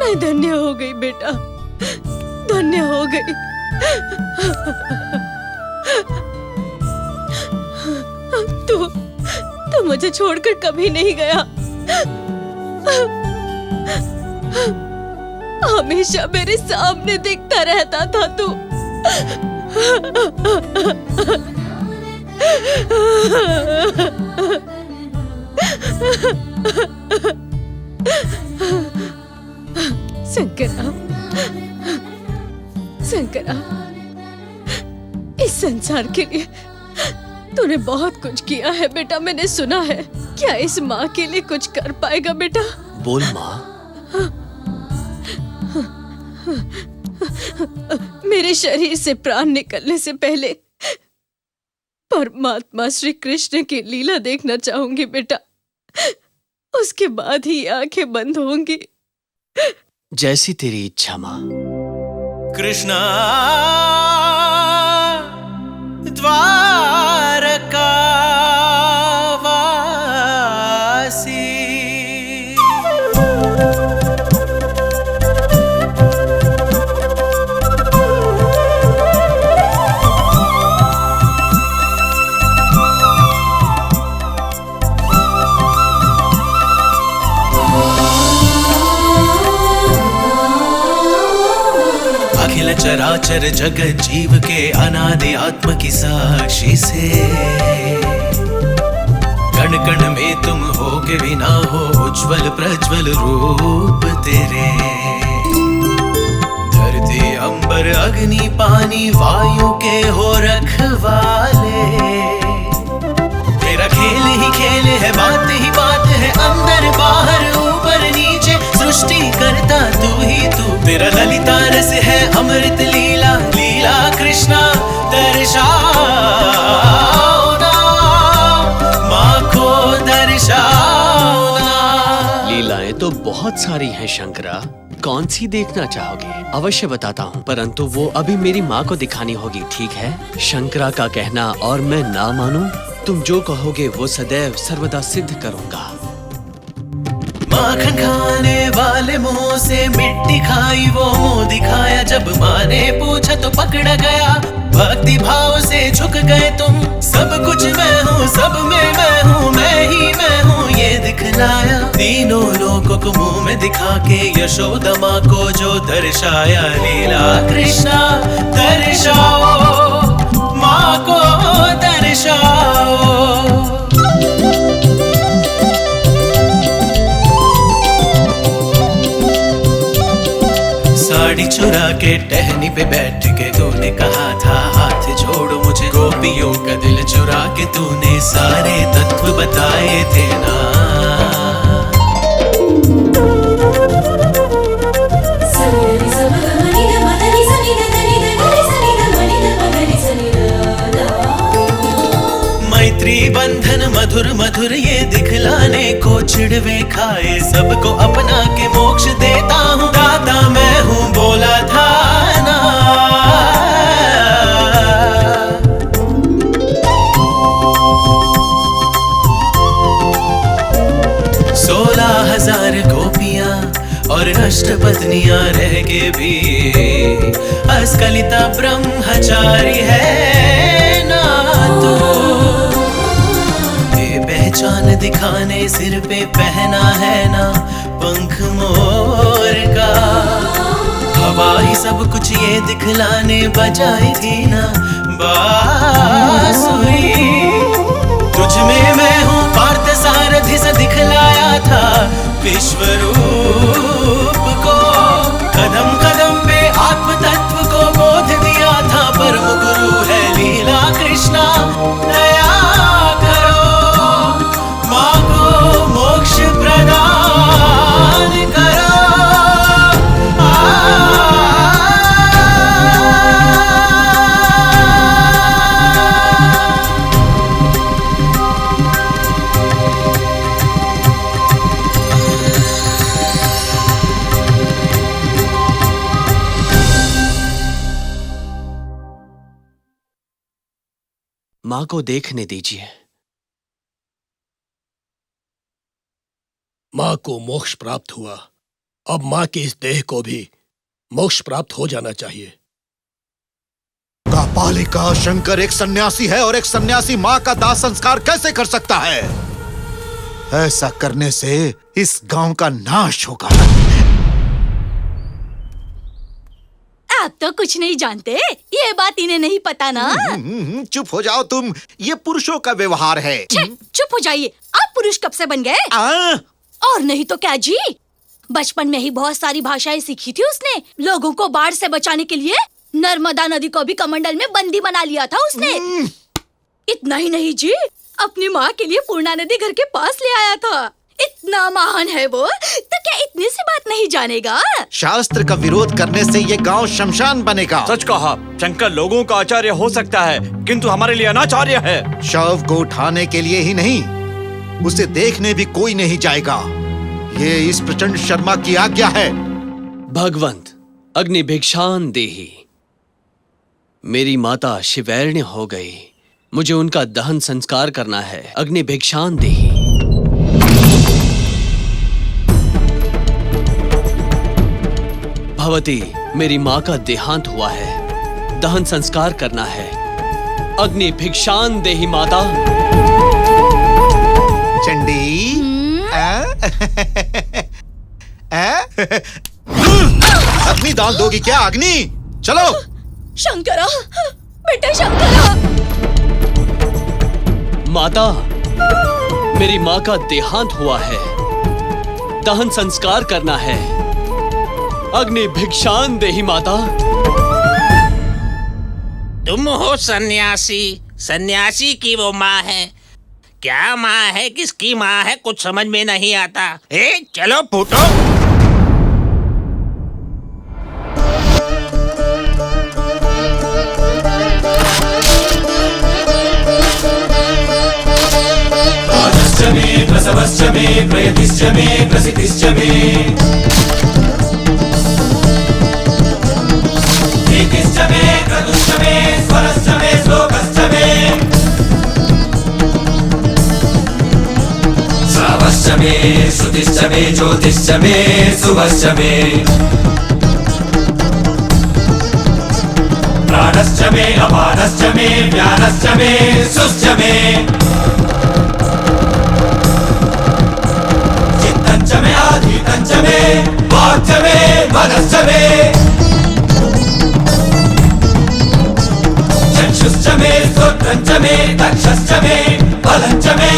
मैं धन्य हो गई बेटा, धन्य हो गई। तू मुझे छोड़कर कभी नहीं गया। हमेशा मेरे सामने दिखता रहता था तू। शंकरा, इस संसार के लिए तूने बहुत कुछ किया है बेटा, मैंने सुना है। क्या इस माँ के लिए कुछ कर पाएगा बेटा? बोल माँ। मेरे शरीर से प्राण निकलने से पहले परमात्मा श्री कृष्ण की लीला देखना चाहूंगी बेटा। उसके बाद ही आंखें बंद होंगी। जैसी तेरी इच्छा माँ। कृष्णा द्वारका वासी चराचर जगत जीव के अनादि आत्म की साक्षी से कण कण में तुम हो के बिना हो उज्जवल प्रज्वल रूप तेरे। धरती अंबर अग्नि पानी वायु के हो रखवाले। तेरा खेल ही खेल है, बात ही बात है, अंदर बाहर ऊपर नीचे सृष्टि करता तू ही तू। तेरा ललिता रस है अमृत लीला, लीला कृष्णा दर्शाओ ना, माँ को दर्शाओ ना। लीलाएं तो बहुत सारी हैं शंकरा, कौन सी देखना चाहोगे? अवश्य बताता हूँ, परंतु वो अभी मेरी माँ को दिखानी होगी, ठीक है? शंकरा का कहना और मैं ना मानूं, तुम जो कहोगे वो सदैव सर्वदा सिद्ध करूंगा। माखन खाने वाले मुंह से मिट्टी खाई, वो मुंह दिखाया जब माँ ने पूछा तो पकड़ा गया। भक्ति भाव से झुक गए तुम, सब कुछ मैं हूँ, सब में मैं हूँ, मैं ही मैं हूँ, ये दिखलाया। तीनों लोगों को मुंह में दिखा के यशोदा माँ को जो दर्शाया लीला कृष्णा दर्शाओ माँ को दर्शाओ। साड़ी चुरा के टहनी पे बैठ के तूने कहा था हाथ जोड़ो मुझे, गोपियों का दिल चुरा के तूने सारे तत्व बताए थे ना। मैत्री बंधन मधुर मधुर ये दिखलाने को चिड़वे खाए, सबको अपना के मोक्ष देता हूँ दाता मैं हूँ बोला था ना। 16,000 गोपियाँ और अष्टपत्नियाँ रह के भी अस्खलिता ब्रह्मचारी है ना तू। पहचान दिखाने सिर पे पहना है ना पंख मोर का, हवा ही सब कुछ ये दिखलाने बजाई थी ना बांसुरी। तुझ में मैं हूँ पार्थ सारथी से दिखलाया था विश्व रूप को, कदम कदम पे आत्म तत्व को बोध दिया था परम गुरु है लीला कृष्णा। दया मोक्ष प्रदान करो। माँ को देखने दीजिए। माँ को मोक्ष प्राप्त हुआ, अब माँ के इस देह को भी मोक्ष प्राप्त हो जाना चाहिए। कापालिका शंकर एक सन्यासी है और एक सन्यासी माँ का दाह संस्कार कैसे कर सकता है? ऐसा करने से इस गांव का नाश होगा। आप तो कुछ नहीं जानते, ये बात इन्हें नहीं पता ना। चुप हो जाओ तुम, ये पुरुषों का व्यवहार है। चुप हो जाइए, आप पुरुष कब से बन गए? और नहीं तो क्या जी, बचपन में ही बहुत सारी भाषाएं सीखी थी उसने। लोगों को बाढ़ से बचाने के लिए नर्मदा नदी को भी कमंडल में बंदी बना लिया था उसने। इतना ही नहीं जी, अपनी माँ के लिए पूर्णा नदी घर के पास ले आया था। इतना महान है वो, तो क्या इतनी सी बात नहीं जानेगा? शास्त्र का विरोध करने से ये गांव शमशान बनेगा। सच कहा, शंकर लोगों का आचार्य हो सकता है किंतु हमारे लिए अनाचार्य है। शव को उठाने के लिए ही नहीं, उसे देखने भी कोई नहीं जाएगा। ये इस प्रचंड शर्मा की आज्ञा है। भगवंत अग्नि भिक्षान देहि। मेरी माता शिवैर्ण्य हो गई, मुझे उनका दहन संस्कार करना है। अग्नि भिक्षान देहि। भवती मेरी माँ का देहांत हुआ है, दहन संस्कार करना है। अग्नि भिक्षान देहि माता। चंडी अग्नि दान दोगी क्या? अग्नि चलो। शंकरा, बेटा शंकरा। माता, मेरी माँ का देहांत हुआ है, दहन संस्कार करना है। अग्नि भिक्षान देहि माता। तुम हो सन्यासी, सन्यासी की वो माँ है। क्या माँ है, किसकी माँ है, कुछ समझ में नहीं आता। चलो फूटो। प्रसवश्च मे प्रयतिश्च मे प्रसिद्धिश्च मे नीतिश्च मे क्रतुश्च मे स्वरश्च मे श्लोकश्च मे श्रावश्च मे श्रुतिश्च मे ज्योतिश्च मे शुभश्च मे प्राणश्च मे अपानश्च मे व्यानश्च मे सुश्च मे धीतं च मे वाक् च मे मनश्च मे चक्षुश्च मे श्रोत्रं च मे दक्षश्च मे बलं च मे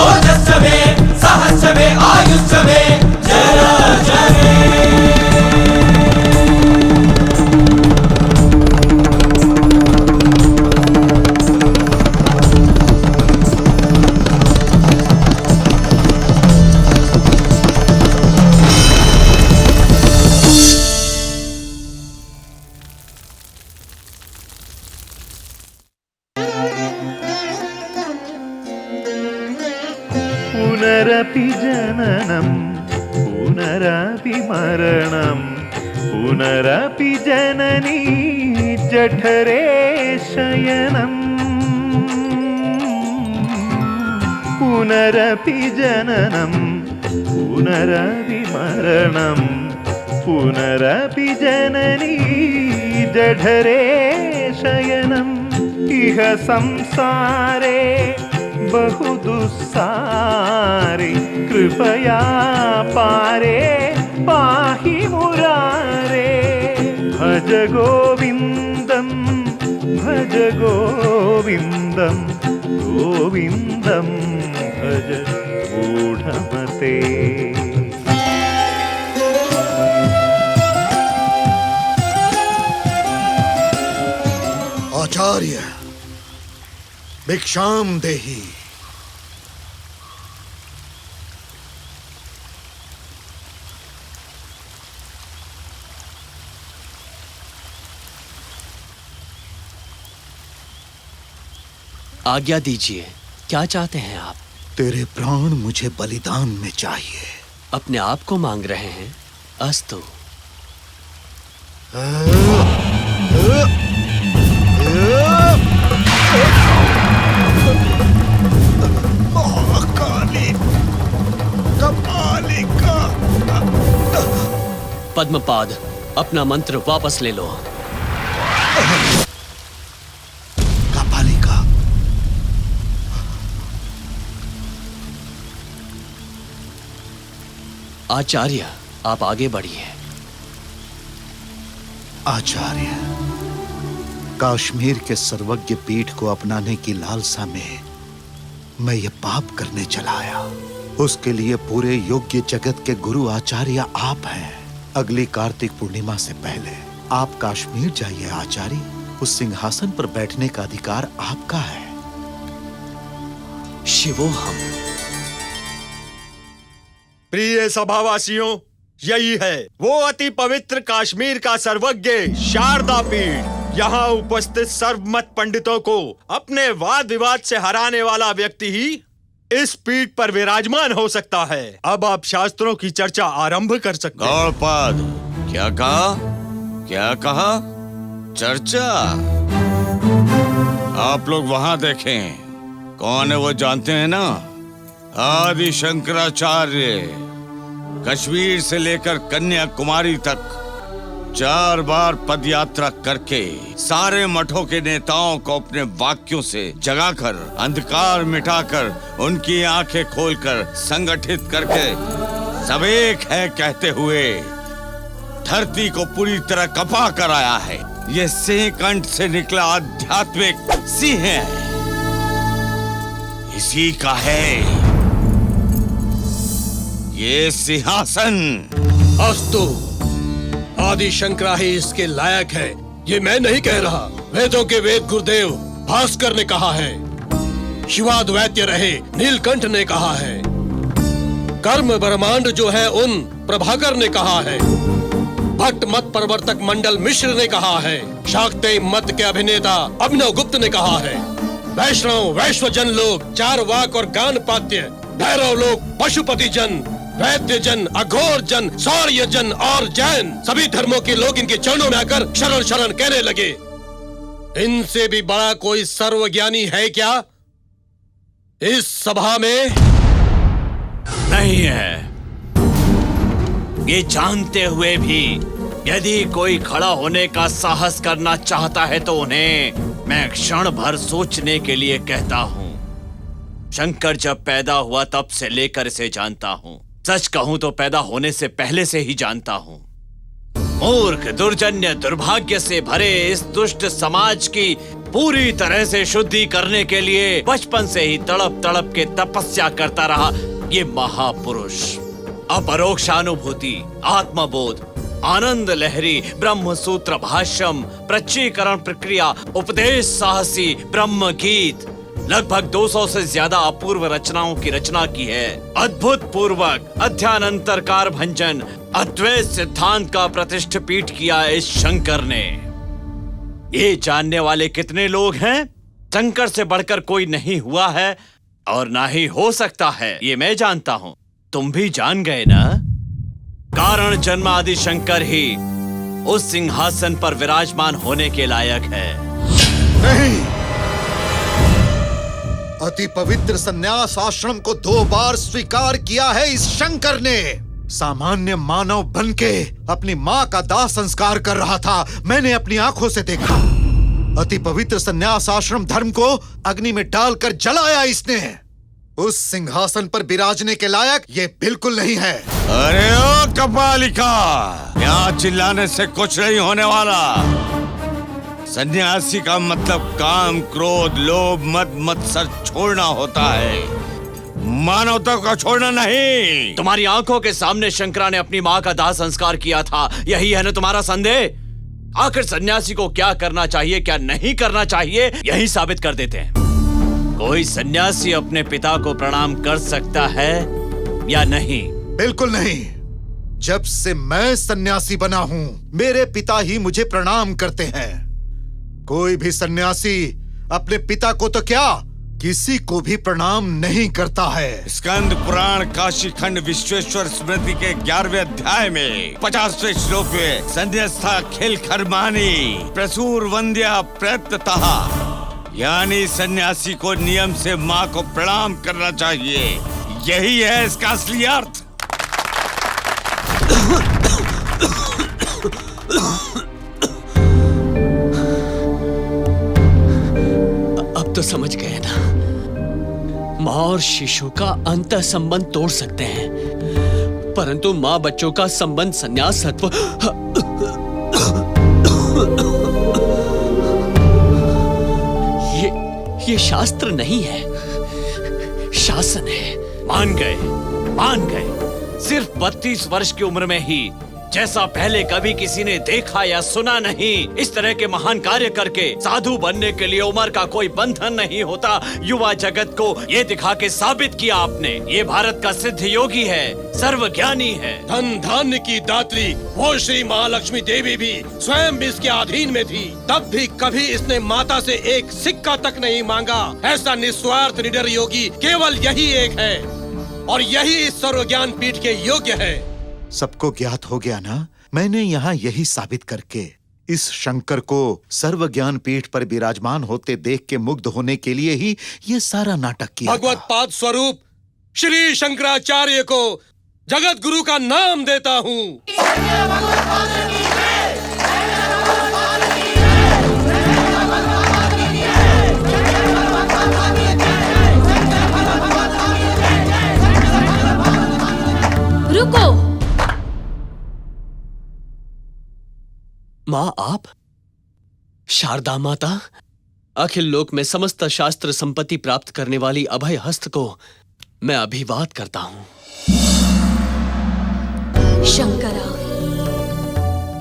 ओजश्च मे सहश्च मे आयुश्च मे जरा च मे पुनरपि जननं पुनरपि मरणं पुनरपि जननी जठरे शयनं पुनरपि जननं पुनरपि मरणं पुनरपि जननी जठरे शयनम् इह संसारे बहु दुस्सारे कृपया पारे पाहि मुरारे भज गोविन्दं गोविन्दं भज गूढमते आचार्य भिक्षाम देहि। आज्ञा दीजिए, क्या चाहते हैं आप? तेरे प्राण मुझे बलिदान में चाहिए। अपने आप को मांग रहे हैं? अस्तु। पद्मपाद, अपना मंत्र वापस ले लो। कपालिका, आचार्य, आप आगे बढ़िए। आचार्य, कश्मीर के सर्वज्ञ पीठ को अपनाने की लालसा में मैं ये पाप करने चला आया। उसके लिए पूरे योग्य जगत के गुरु आचार्य आप हैं। अगली कार्तिक पूर्णिमा से पहले आप कश्मीर जाइए आचार्य। उस सिंहासन पर बैठने का अधिकार आपका है। शिवोहम। प्रिय सभावासियों, यही है वो अति पवित्र कश्मीर का सर्वज्ञ शारदा पीठ। यहाँ उपस्थित सर्वमत पंडितों को अपने वाद विवाद से हराने वाला व्यक्ति ही इस पीठ पर विराजमान हो सकता है। अब आप शास्त्रों की चर्चा आरंभ कर सकते हैं। गौड़पाद, क्या कहा? क्या कहा? चर्चा? आप लोग वहां देखें, कौन है वो जानते हैं ना? आदि शंकराचार्य। कश्मीर से लेकर कन्याकुमारी तक 4 बार पद यात्रा करके सारे मठों के नेताओं को अपने वाक्यों से जगाकर, अंधकार मिटाकर, उनकी आंखें खोलकर, संगठित करके सब एक है कहते हुए धरती को पूरी तरह कपा कर आया है। ये सिंह कंठ से निकला आध्यात्मिक सिंह है। इसी का है ये सिंहासन। अस्तु, आदि शंकरा ही इसके लायक है, ये मैं नहीं कह रहा। वेदों के वेद गुरुदेव भास्कर ने कहा है, शिवाद्वैत्य रहे नीलकंठ ने कहा है, कर्म ब्रह्मांड जो है उन प्रभाकर ने कहा है, भट्ट मत प्रवर्तक मंडल मिश्र ने कहा है, शाक्तेय मत के अभिनेता अभिनव गुप्त ने कहा है, वैष्णव वैश्वजन लोग चारवाक और गान पात्य, भैरव लोग पशुपति जन, वैद्य जन, अघोर जन, सौर्य जन और जैन सभी धर्मों के लोग इनके चरणों में आकर शरण शरण कहने लगे। इनसे भी बड़ा कोई सर्वज्ञानी है क्या इस सभा में? नहीं है। ये जानते हुए भी यदि कोई खड़ा होने का साहस करना चाहता है तो उन्हें मैं क्षण भर सोचने के लिए कहता हूं। शंकर जब पैदा हुआ तब से लेकर इसे जानता हूँ। सच कहूँ तो पैदा होने से पहले से ही जानता हूँ। मूर्ख, दुर्जन्य, दुर्भाग्य से भरे इस दुष्ट समाज की पूरी तरह से शुद्धि करने के लिए बचपन से ही तड़प तड़प के तपस्या करता रहा ये महापुरुष। अपरोक्षानुभूति, आत्मबोध, आनंद लहरी, ब्रह्म सूत्र भाष्यम, प्रच्चीकरण प्रक्रिया, उपदेश साहसी, ब्रह्म गीत, लगभग 200 से ज्यादा अपूर्व रचनाओं की रचना की है। अद्भुत पूर्वक अध्यानंतरकार भंजन अद्वैत सिद्धांत का प्रतिष्ठित पीठ किया इस शंकर ने। ये जानने वाले कितने लोग हैं? शंकर से बढ़कर कोई नहीं हुआ है और ना ही हो सकता है, ये मैं जानता हूं। तुम भी जान गए ना? कारण जन्म आदि शंकर ही उस सिंहासन पर विराजमान होने के लायक है। नहीं, अति पवित्र संन्यास आश्रम को 2 बार स्वीकार किया है इस शंकर ने। सामान्य मानव बनके अपनी माँ का दाह संस्कार कर रहा था, मैंने अपनी आंखों से देखा। अति पवित्र संन्यास आश्रम धर्म को अग्नि में डालकर जलाया इसने। उस सिंहासन पर विराजने के लायक ये बिल्कुल नहीं है। अरे ओ कपालिका, यहाँ चिल्लाने से कुछ नहीं होने वाला। सन्यासी का मतलब काम, क्रोध, लोभ, मद, मत्सर छोड़ना होता है, मानवता का छोड़ना नहीं। तुम्हारी आंखों के सामने शंकरा ने अपनी माँ का दाह संस्कार किया था, यही है ना तुम्हारा संदेह? आखिर सन्यासी को क्या करना चाहिए, क्या नहीं करना चाहिए, यही साबित कर देते हैं। कोई सन्यासी अपने पिता को प्रणाम कर सकता है या नहीं? बिल्कुल नहीं। जब से मैं सन्यासी बना हूँ, मेरे पिता ही मुझे प्रणाम करते हैं। कोई भी सन्यासी अपने पिता को तो क्या, किसी को भी प्रणाम नहीं करता है। स्कंद पुराण काशी खंड विश्वेश्वर स्मृति के 11वें अध्याय में 50वें श्लोक में संन्यस्ता खिल खरमानी प्रसूर वंद्या प्रयत्नतः, यानी सन्यासी को नियम से माँ को प्रणाम करना चाहिए। यही है इसका असली अर्थ। अब तो समझ गए ना, माँ और शिशु का अंतः संबंध तोड़ सकते हैं, परंतु माँ बच्चों का संबंध संन्यासत्व ये शास्त्र नहीं है, शासन है। मान गए। सिर्फ 32 वर्ष की उम्र में ही, जैसा पहले कभी किसी ने देखा या सुना नहीं, इस तरह के महान कार्य करके साधु बनने के लिए उम्र का कोई बंधन नहीं होता। युवा जगत को ये दिखा के साबित किया आपने। ये भारत का सिद्ध योगी है, सर्वज्ञानी है। धन धान्य की दात्री वो श्री महालक्ष्मी देवी भी स्वयं इसके अधीन में थी, तब भी कभी इसने माता से एक सिक्का तक नहीं मांगा। ऐसा निस्वार्थ निडर योगी केवल यही एक है, और यही इस सर्वज्ञान पीठ के योग्य है। सबको ज्ञात हो गया ना? मैंने यहाँ यही साबित करके इस शंकर को सर्वज्ञान पीठ पर विराजमान होते देख के मुग्ध होने के लिए ही ये सारा नाटक किया। भगवत पाद स्वरूप श्री शंकराचार्य को जगत गुरु का नाम देता हूँ। रुको। माँ, आप शारदा माता, अखिल लोक में समस्त शास्त्र संपत्ति प्राप्त करने वाली अभय हस्त को मैं अभिवाद करता हूँ। शंकरा,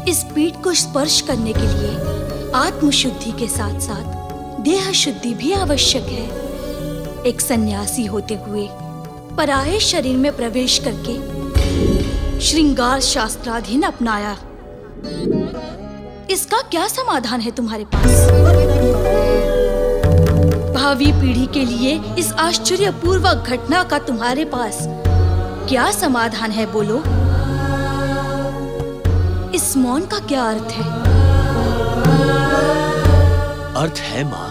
इस पीठ को स्पर्श करने के लिए आत्मशुद्धि के साथ साथ देह शुद्धि भी आवश्यक है। एक सन्यासी होते हुए पराये शरीर में प्रवेश करके श्रृंगार शास्त्राधीन अपनाया, इसका क्या समाधान है तुम्हारे पास? भावी पीढ़ी के लिए इस आश्चर्यपूर्व घटना का तुम्हारे पास क्या समाधान है, बोलो? इस मौन का क्या अर्थ है? अर्थ है माँ,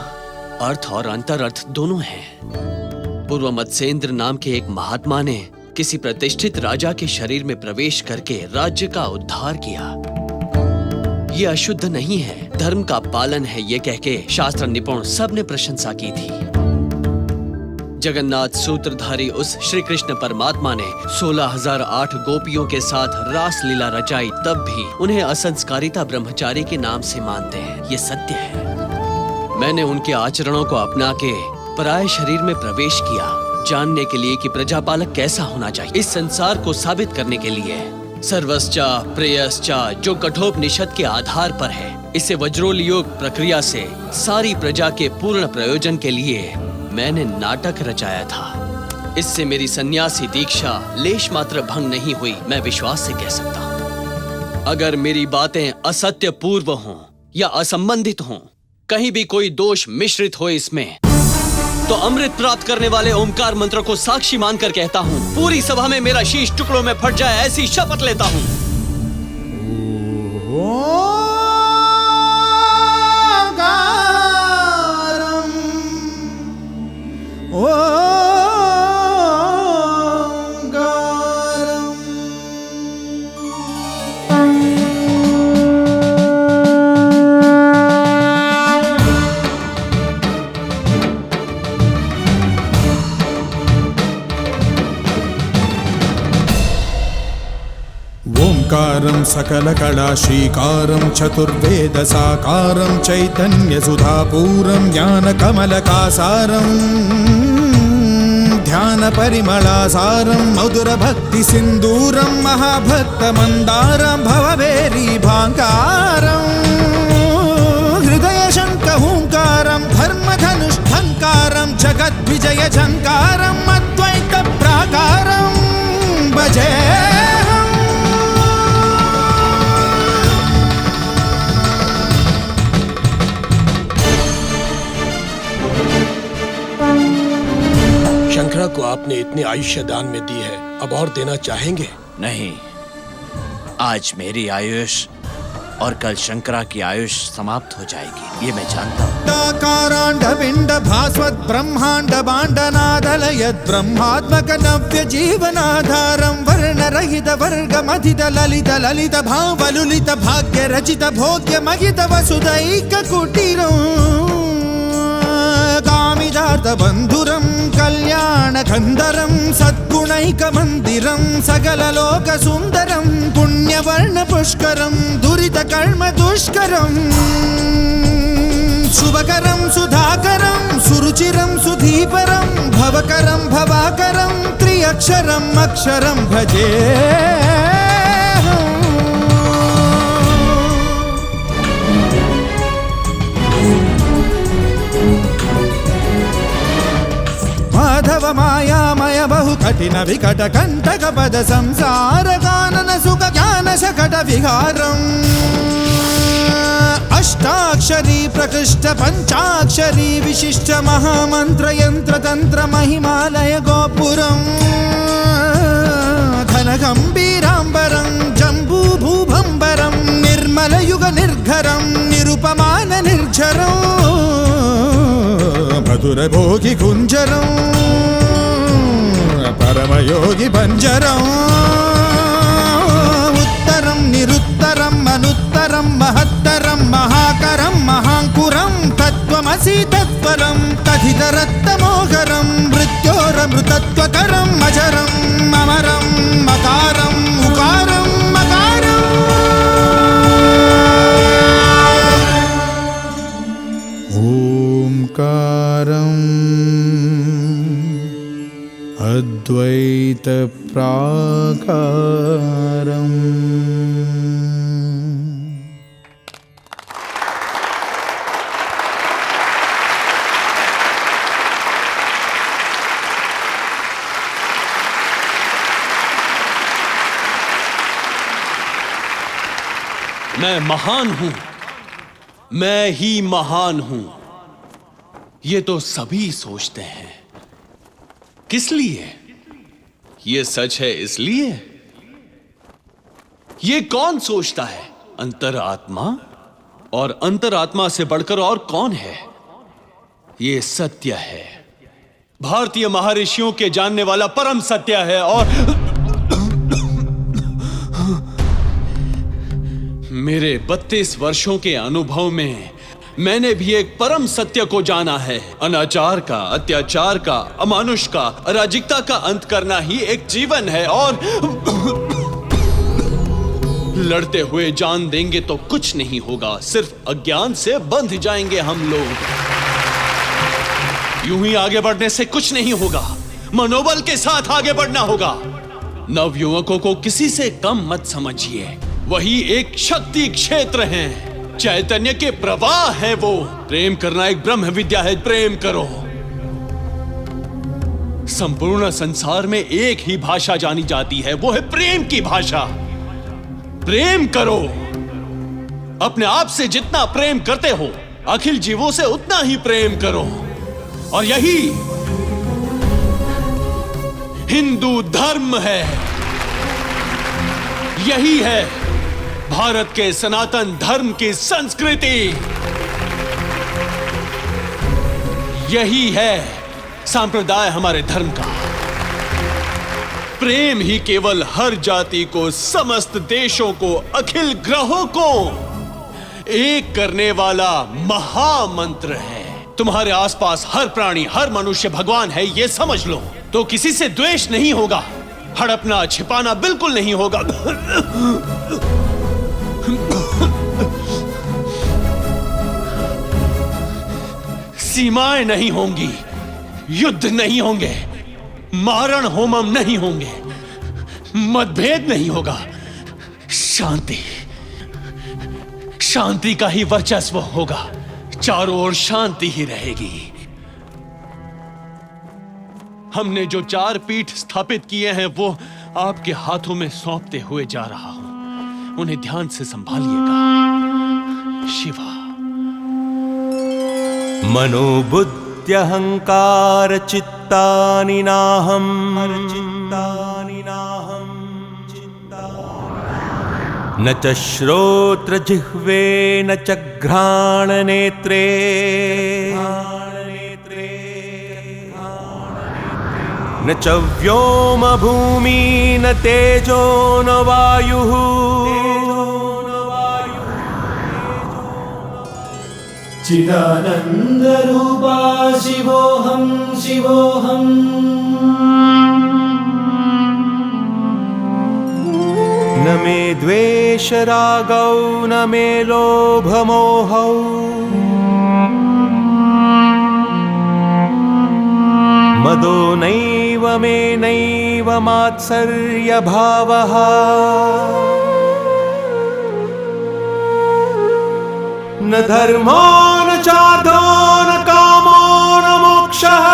अर्थ और अंतर अर्थ दोनों हैं। पूर्व मत्स्येंद्र नाम के एक महात्मा ने किसी प्रतिष्ठित राजा के शरीर में प्रवेश करके राज्य का उद्धार किया। ये अशुद्ध नहीं है, धर्म का पालन है, ये कह के शास्त्र निपुण सब ने प्रशंसा की थी। जगन्नाथ सूत्रधारी उस श्री कृष्ण परमात्मा ने 16,008 गोपियों के साथ रास लीला रचाई, तब भी उन्हें असंस्कारिता ब्रह्मचारी के नाम से मानते हैं। ये सत्य है। मैंने उनके आचरणों को अपना के पराये शरीर में प्रवेश किया, जानने के लिए कि प्रजापालक कैसा होना चाहिए। इस संसार को साबित करने के लिए सर्वस्चा प्रेयस्चा, जो कठोपनिषद के आधार पर है, इसे वज्रोल योग प्रक्रिया से सारी प्रजा के पूर्ण प्रयोजन के लिए मैंने नाटक रचाया था। इससे मेरी सन्यासी दीक्षा लेश मात्र भंग नहीं हुई, मैं विश्वास से कह सकता हूँ। अगर मेरी बातें असत्य पूर्व हों या असंबंधित हों, कहीं भी कोई दोष मिश्रित हो इसमें, तो अमृत प्राप्त करने वाले ओमकार मंत्र को साक्षी मानकर कहता हूँ, पूरी सभा में मेरा शीश टुकड़ों में फट जाए ऐसी शपथ लेता हूँ। ओंकारं सकलकलाश्रीकारं चतुर्वेदसाकारं चैतन्यसुधापूरं ज्ञानकमलकासारं ध्यानपरिमलासारं मधुरभक्तिसिन्दूरं महाभक्तमन्दारं भवभेरीभाङ्कारं हृदयशङ्खहूङ्कारं धर्मधनुष्ठङ्कारं जगद्विजयझङ्कारम् अद्वैतप्राकारं भजे। शंकरा को आपने इतनी आयुष्य दान में दी है, अब और देना चाहेंगे? नहीं, आज मेरी आयुष और कल शंकरा की आयुष समाप्त हो जाएगी, ये मैं जानता हूँ। कारांड पिंड भास्वत ब्रह्मांड बांडनादलयद ब्रह्मात्मक नव्य जीवनाधारं वर्ण रहित वर्ग मथित ललित ललित भावलुलित भाग्य रचित भोग्य महित वसुदैक कुटीरं कामिदार्थ बंधुरं कल्याण गंधरं सद्गुणैक मंदिरं सकल लोक सुंदरं पुण्यवर्ण पुष्करं दुरित कर्म दुष्करं शुभकरं सुधाकरं सुरुचिरं सुधीपरं भवकरं भवाकरं त्रिअक्षरं अक्षरं भजे। माधव मायामय बहु कठिन विकट कंटक पद संसार कानन सुख ज्ञान शकट विहारम् अष्टाक्षरी प्रकृष्ट पंचाक्षरी विशिष्ट महामंत्र यंत्र तंत्र महिमालय गोपुरम् घन गंभीरांबरं जंबू भूभंबरं निर्मल युग निर्घरं निरुपमान निर्झरं मधुर भोगी कुंजरं परमयोगी बंजरं उत्तरं निरुत्तरं अनुत्तरं महत्तरं महाकरं महांकुरं तत्त्वमसि तत्परं तथितरत्तमोहरं मृत्योरमृतत्वकरं अजरं अमरं मकारं उकारं मकारं ओंकारं अद्वैत प्राकारम्। मैं महान हूं, मैं ही महान हूं, ये तो सभी सोचते हैं। किस लिए? ये सच है इसलिए? ये कौन सोचता है? अंतरात्मा, और अंतरात्मा से बढ़कर और कौन है? ये सत्य है, भारतीय महर्षियों के जानने वाला परम सत्य है। और मेरे 32 वर्षों के अनुभव में मैंने भी एक परम सत्य को जाना है। अनाचार का, अत्याचार का, अमानुष का, अराजकता का अंत करना ही एक जीवन है और लड़ते हुए जान देंगे तो कुछ नहीं होगा, सिर्फ अज्ञान से बंध जाएंगे हम लोग। यूं ही आगे बढ़ने से कुछ नहीं होगा, मनोबल के साथ आगे बढ़ना होगा। नवयुवकों को किसी से कम मत समझिए, वही एक शक्ति क्षेत्र है, चैतन्य के प्रवाह है वो। प्रेम करना एक ब्रह्म विद्या है, प्रेम करो। संपूर्ण संसार में एक ही भाषा जानी जाती है, वो है प्रेम की भाषा। प्रेम करो, अपने आप से जितना प्रेम करते हो, अखिल जीवों से उतना ही प्रेम करो। और यही हिंदू धर्म है, यही है भारत के सनातन धर्म की संस्कृति, यही है सांप्रदाय हमारे धर्म का। प्रेम ही केवल हर जाति को, समस्त देशों को, अखिल ग्रहों को एक करने वाला महामंत्र है। तुम्हारे आसपास हर प्राणी, हर मनुष्य भगवान है, ये समझ लो, तो किसी से द्वेष नहीं होगा, हड़पना छिपाना बिल्कुल नहीं होगा। सीमाएं नहीं होंगी, युद्ध नहीं होंगे, मारण होमम नहीं होंगे, मतभेद नहीं होगा, शांति, शांति का ही वर्चस्व होगा, चारों ओर शांति ही रहेगी। हमने जो 4 पीठ स्थापित किए हैं वो आपके हाथों में सौंपते हुए जा रहा हूं, उन्हें ध्यान से संभालिएगा। शिवा। मनोबुद्ध्यहंकार चित्तानि नाहम्, न च श्रोत्र जिह्वे न च घ्राण नेत्रे, न च व्योम भूमि न तेजो न वायुः, चिदानंद रूपा शिवोऽहं शिवोऽहम्, न मे द्वेष रागौ न मे लोभ मोहौ, मदो नैव मे नैव मात्सर्य भावः, न धर्मो न चार्धो न कामो न मोक्षः,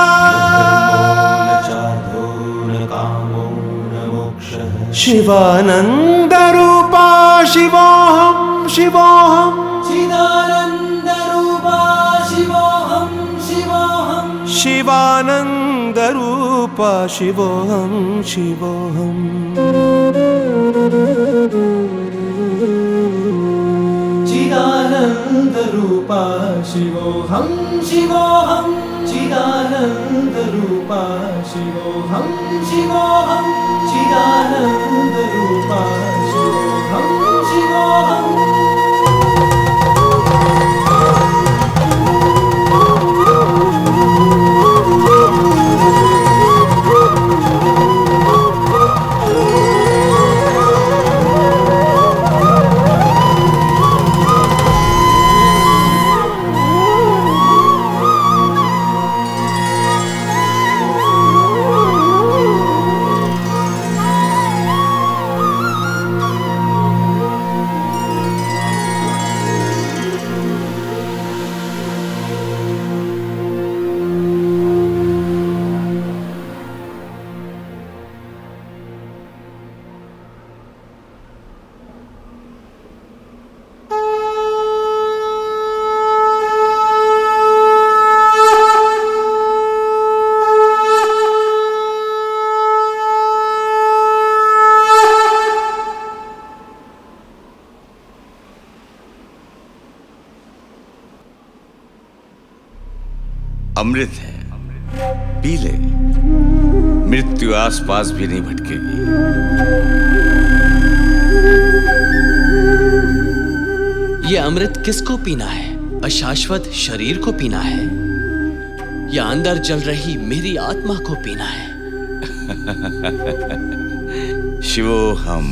शिवानंद रूपा शिवोऽहं शिवोऽहं, चिदानंद रूपा शिवोऽहं शिवोऽहं, शिवानंद रूपा शिवोऽहं शिवोऽहं, चिदानंद रूपा शिवोऽहं शिवोऽहं, चिदानंद रूपा शिवोऽहं शिवोऽहं, चिदानंद रूपा शिवोऽहं शिवोऽहं। अमृत है, पी ले, मृत्यु आसपास भी नहीं भटकेगी। ये अमृत किसको पीना है? अशाश्वत शरीर को पीना है या अंदर जल रही मेरी आत्मा को पीना है? शिवोहम।